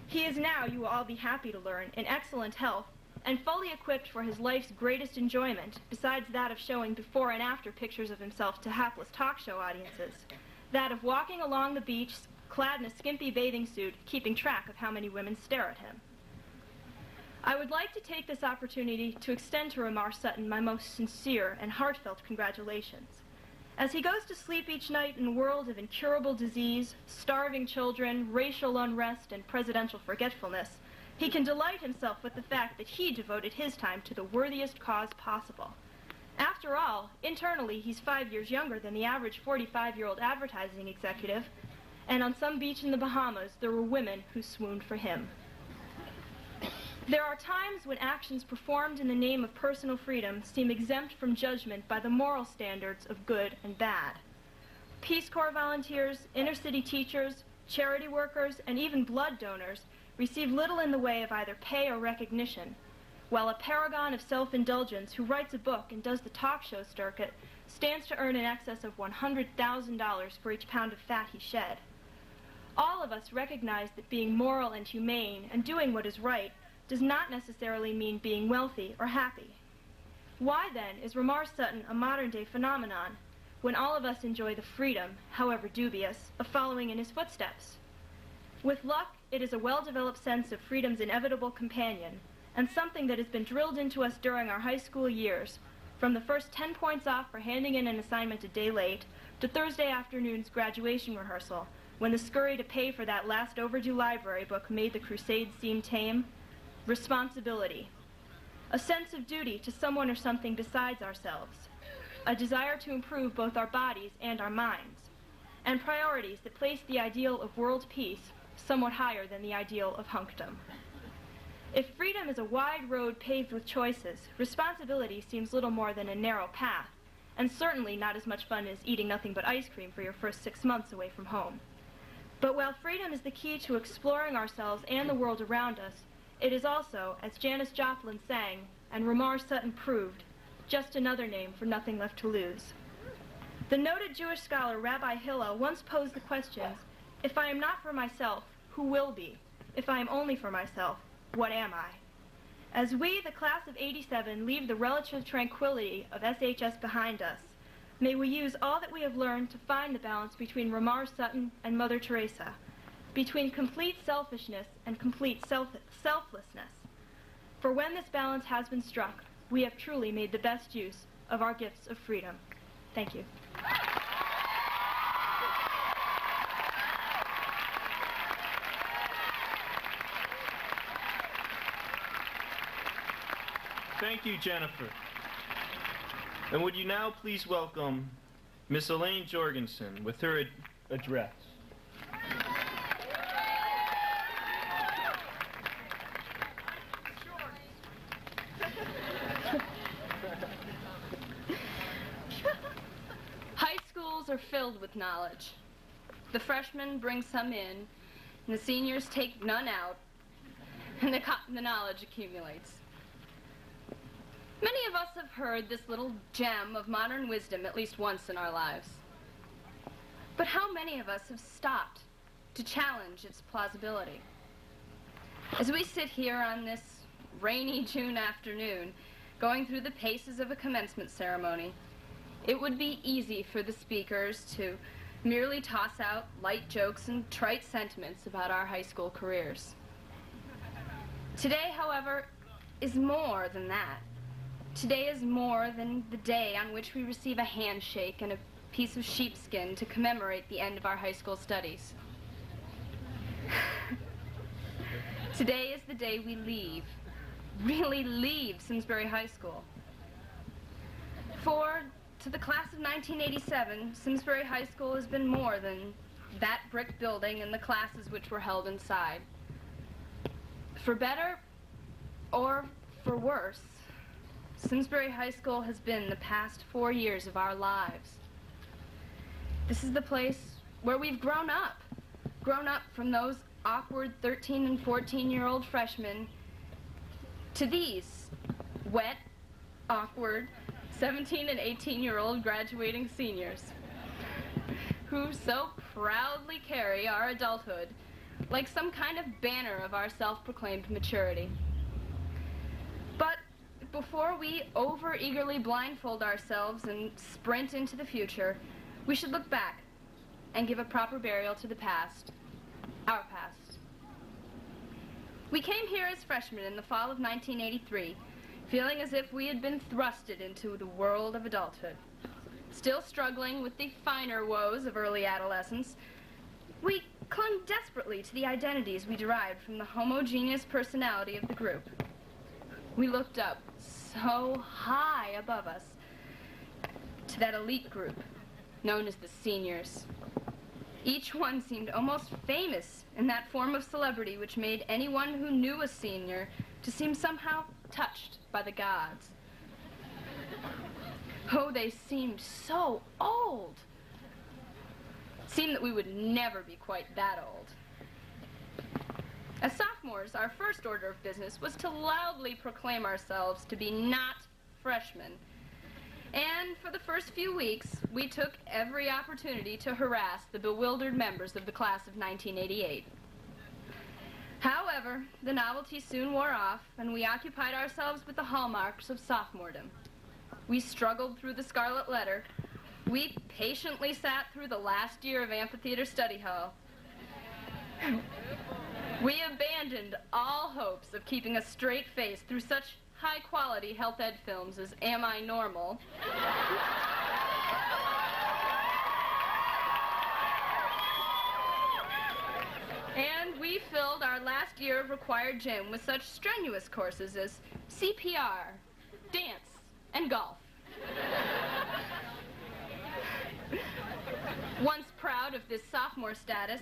Speaker 8: He is now, you will all be happy to learn, in excellent health, and fully equipped for his life's greatest enjoyment, besides that of showing before and after pictures of himself to hapless talk show audiences, that of walking along the beach, clad in a skimpy bathing suit, keeping track of how many women stare at him. I would like to take this opportunity to extend to Ramar Sutton my most sincere and heartfelt congratulations. As he goes to sleep each night in a world of incurable disease, starving children, racial unrest, and presidential forgetfulness, he can delight himself with the fact that he devoted his time to the worthiest cause possible. After all, internally, he's 5 years younger than the average 45-year-old advertising executive, and on some beach in the Bahamas, there were women who swooned for him. There are times when actions performed in the name of personal freedom seem exempt from judgment by the moral standards of good and bad. Peace Corps volunteers, inner-city teachers, charity workers, and even blood donors receive little in the way of either pay or recognition, while a paragon of self-indulgence who writes a book and does the talk show circuit stands to earn in excess of $100,000 for each pound of fat he shed. All of us recognize that being moral and humane and doing what is right does not necessarily mean being wealthy or happy. Why then is Ramar Sutton a modern-day phenomenon when all of us enjoy the freedom, however dubious, of following in his footsteps? With luck, it is a well-developed sense of freedom's inevitable companion, and something that has been drilled into us during our high school years, from the first 10 points off for handing in an assignment a day late, to Thursday afternoon's graduation rehearsal, when the scurry to pay for that last overdue library book made the crusade seem tame. Responsibility. A sense of duty to someone or something besides ourselves. A desire to improve both our bodies and our minds. And priorities that place the ideal of world peace somewhat higher than the ideal of hunkdom. If freedom is a wide road paved with choices, responsibility seems little more than a narrow path, and certainly not as much fun as eating nothing but ice cream for your first 6 months away from home. But while freedom is the key to exploring ourselves and the world around us, it is also, as Janis Joplin sang, and Ramar Sutton proved, just another name for nothing left to lose. The noted Jewish scholar Rabbi Hillel once posed the questions, if I am not for myself, who will be? If I am only for myself, what am I? As we, the class of '87, leave the relative tranquility of SHS behind us, may we use all that we have learned to find the balance between Ramar Sutton and Mother Teresa, between complete selfishness and complete selflessness. For when this balance has been struck, we have truly made the best use of our gifts of freedom. Thank you.
Speaker 4: Thank you, Jennifer. And would you now please welcome Miss Elaine Jorgensen with her address.
Speaker 9: High schools are filled with knowledge. The freshmen bring some in, and the seniors take none out, and the knowledge accumulates. Many of us have heard this little gem of modern wisdom at least once in our lives. But how many of us have stopped to challenge its plausibility? As we sit here on this rainy June afternoon, going through the paces of a commencement ceremony, it would be easy for the speakers to merely toss out light jokes and trite sentiments about our high school careers. Today, however, is more than that. Today is more than the day on which we receive a handshake and a piece of sheepskin to commemorate the end of our high school studies. Today is the day we leave, really leave Simsbury High School. For, to the class of 1987, Simsbury High School has been more than that brick building and the classes which were held inside. For better or for worse, Simsbury High School has been the past 4 years of our lives. This is the place where we've grown up from those awkward 13 and 14-year-old freshmen to these wet, awkward 17 and 18-year-old graduating seniors who so proudly carry our adulthood like some kind of banner of our self-proclaimed maturity. But before we over-eagerly blindfold ourselves and sprint into the future, we should look back and give a proper burial to the past, our past. We came here as freshmen in the fall of 1983, feeling as if we had been thrusted into the world of adulthood. Still struggling with the finer woes of early adolescence, we clung desperately to the identities we derived from the homogeneous personality of the group. We looked up so high above us to that elite group known as the seniors. Each one seemed almost famous in that form of celebrity which made anyone who knew a senior to seem somehow touched by the gods. Oh, they seemed so old. It seemed that we would never be quite that old. As sophomores, our first order of business was to loudly proclaim ourselves to be not freshmen. And for the first few weeks, we took every opportunity to harass the bewildered members of the class of 1988. However, the novelty soon wore off, and we occupied ourselves with the hallmarks of sophomoredom. We struggled through the Scarlet Letter. We patiently sat through the last year of amphitheater study hall. We abandoned all hopes of keeping a straight face through such high-quality health ed films as Am I Normal? And we filled our last year of required gym with such strenuous courses as CPR, dance, and golf. Once proud of this sophomore status,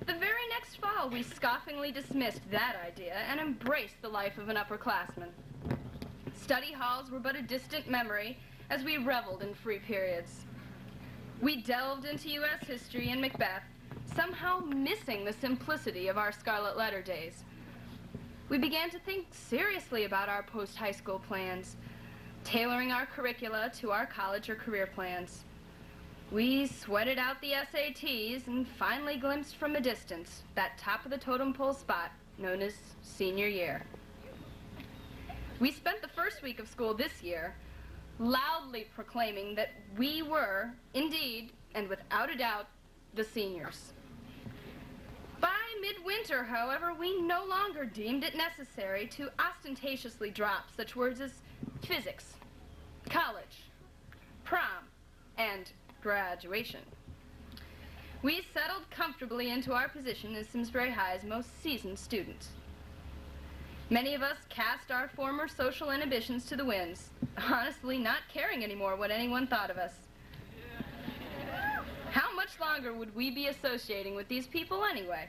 Speaker 9: the very next fall we scoffingly dismissed that idea and embraced the life of an upperclassman. Study halls were but a distant memory as we reveled in free periods. We delved into U.S. history and Macbeth, somehow missing the simplicity of our Scarlet Letter days. We began to think seriously about our post-high school plans, tailoring our curricula to our college or career plans. We sweated out the SATs and finally glimpsed from a distance that top of the totem pole spot known as senior year. We spent the first week of school this year loudly proclaiming that we were, indeed, and without a doubt, the seniors. By midwinter, however, we no longer deemed it necessary to ostentatiously drop such words as physics, college, prom, and graduation. We settled comfortably into our position as Simsbury High's most seasoned students. Many of us cast our former social inhibitions to the winds, honestly not caring anymore what anyone thought of us. How much longer would we be associating with these people anyway?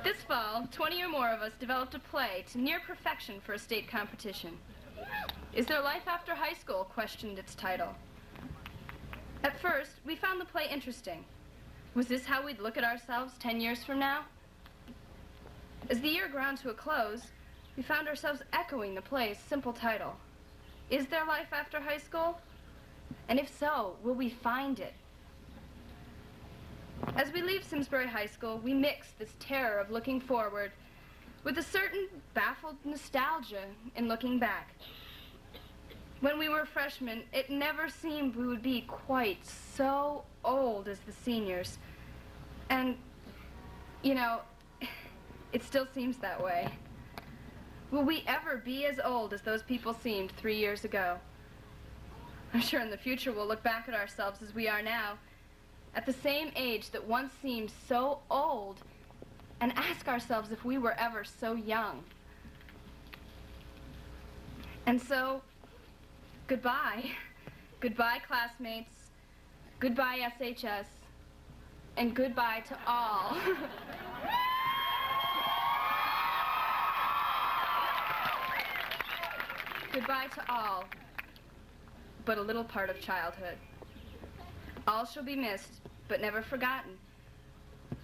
Speaker 9: This fall, 20 or more of us developed a play to near perfection for a state competition. Is There Life After High School? Questioned its title. At first, we found the play interesting. Was this how we'd look at ourselves 10 years from now? As the year ground to a close, we found ourselves echoing the play's simple title. Is there life after high school? And if so, will we find it? As we leave Simsbury High School, we mix this terror of looking forward with a certain baffled nostalgia in looking back. When we were freshmen, it never seemed we would be quite so old as the seniors. And, you know, it still seems that way. Will we ever be as old as those people seemed 3 years ago? I'm sure in the future we'll look back at ourselves as we are now, at the same age that once seemed so old, and ask ourselves if we were ever so young. And so, goodbye. Goodbye, classmates. Goodbye, SHS. And goodbye to all. Goodbye to all, but a little part of childhood. All shall be missed, but never forgotten.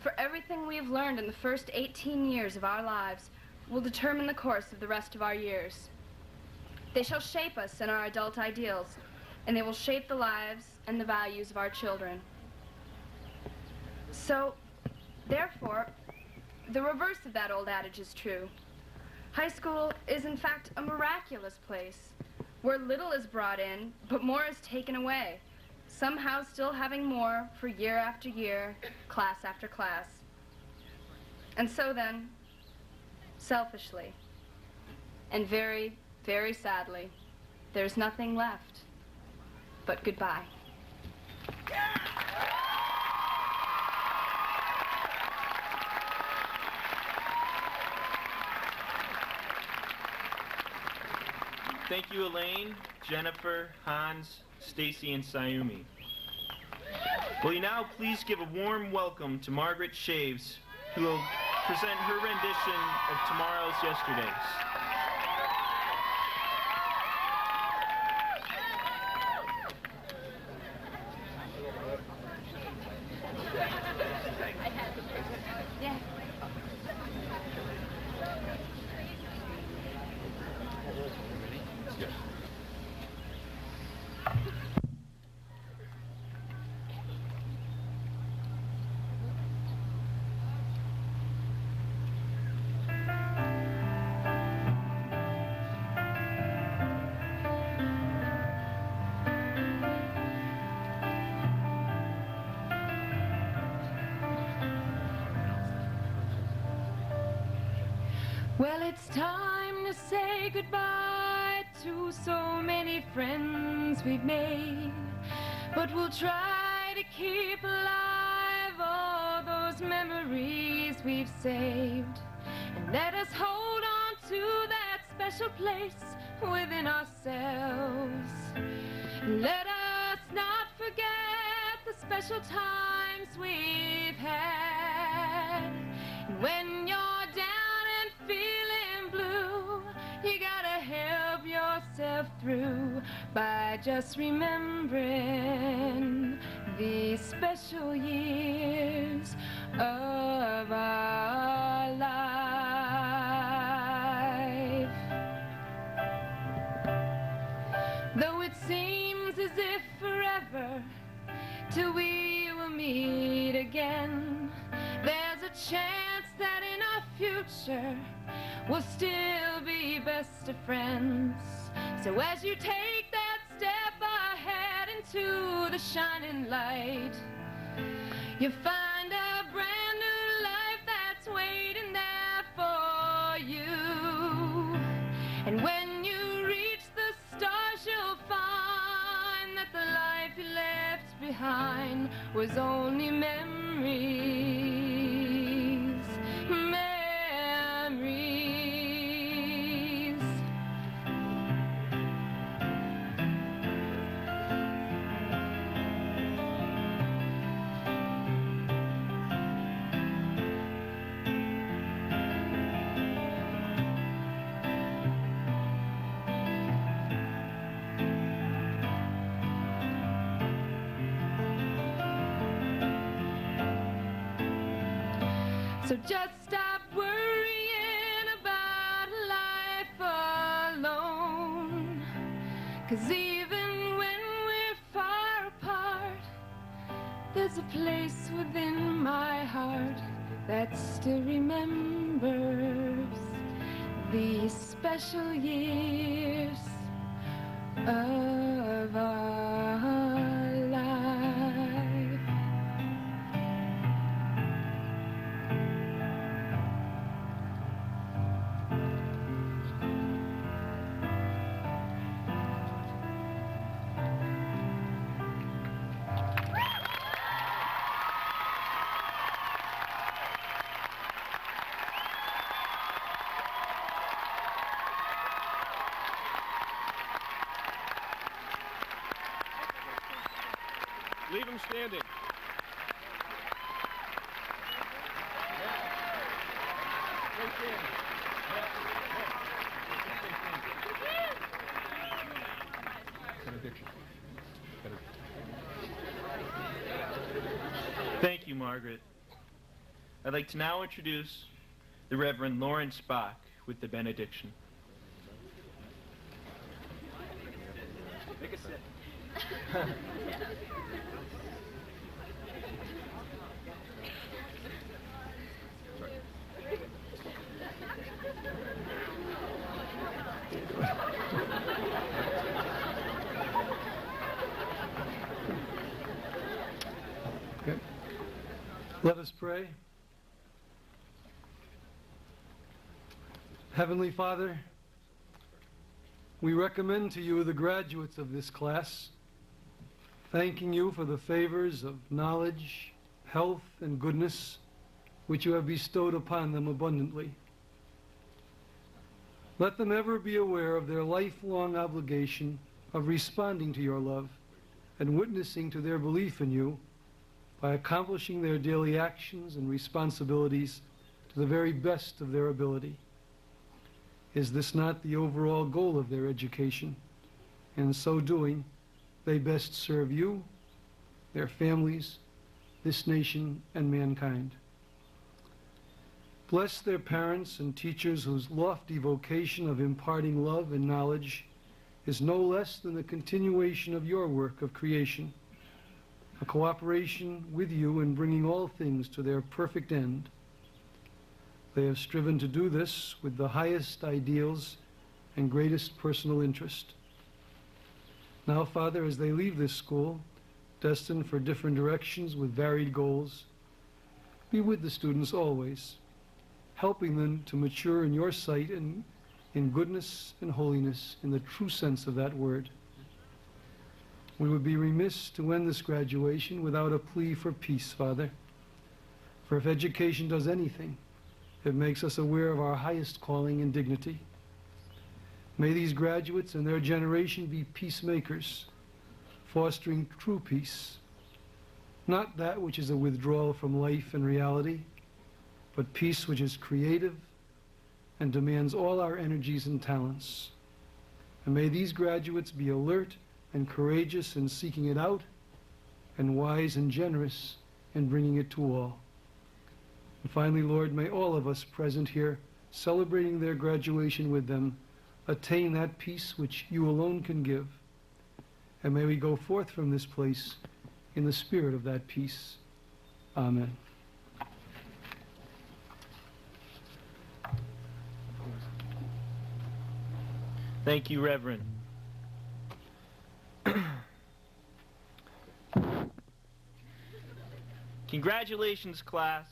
Speaker 9: For everything we have learned in the first 18 years of our lives will determine the course of the rest of our years. They shall shape us in our adult ideals, and they will shape the lives and the values of our children. So, therefore, the reverse of that old adage is true. High school is, in fact, a miraculous place where little is brought in, but more is taken away, somehow still having more for year after year, class after class. And so then, selfishly, And very, very sadly, there's nothing left but goodbye.
Speaker 4: Thank you, Elaine, Jennifer, Hans, Stacy, and Sayumi. Will you now please give a warm welcome to Margaret Shaves, who will present her rendition of Tomorrow's Yesterdays.
Speaker 10: Well, it's time to say goodbye to so many friends we've made, but we'll try to keep alive all those memories we've saved, and let us hold on to that special place within ourselves. Let us not forget the special times we've had. And when you're down and feeling blue, you gotta help yourself through by just remembering these special years of our life. Though it seems as if forever till we will meet again, there's a chance that in our future we'll still be best of friends. So as you take that step ahead into the shining light, you'll find a brand new life that's waiting there for you. And when you reach the stars, you'll find that the life you left behind was only memories, memories. So just stop worrying about life alone, 'cause even when we're far apart, there's a place within my heart that still remembers these special years of our life.
Speaker 2: Leave them standing.
Speaker 3: Benediction.
Speaker 4: Thank you, Margaret. I'd like to now introduce the Reverend Lawrence Bach with the benediction.
Speaker 2: Take a sip.
Speaker 11: Okay. Let us pray. Heavenly Father, we recommend to you the graduates of this class, thanking you for the favors of knowledge, health, and goodness which you have bestowed upon them abundantly. Let them ever be aware of their lifelong obligation of responding to your love and witnessing to their belief in you by accomplishing their daily actions and responsibilities to the very best of their ability. Is this not the overall goal of their education? In so doing, they best serve you, their families, this nation, and mankind. Bless their parents and teachers whose lofty vocation of imparting love and knowledge is no less than the continuation of your work of creation, a cooperation with you in bringing all things to their perfect end. They have striven to do this with the highest ideals and greatest personal interest. Now, Father, as they leave this school, destined for different directions with varied goals, be with the students always, helping them to mature in your sight and in goodness and holiness in the true sense of that word. We would be remiss to end this graduation without a plea for peace, Father. For if education does anything, it makes us aware of our highest calling and dignity. May these graduates and their generation be peacemakers, fostering true peace, not that which is a withdrawal from life and reality, but peace which is creative and demands all our energies and talents. And may these graduates be alert and courageous in seeking it out, and wise and generous in bringing it to all. And finally, Lord, may all of us present here, celebrating their graduation with them, attain that peace which you alone can give. And may we go forth from this place in the spirit of that peace. Amen.
Speaker 4: Thank you, Reverend. Congratulations, class.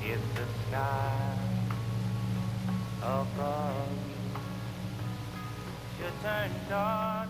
Speaker 12: If the sky above you should turn dark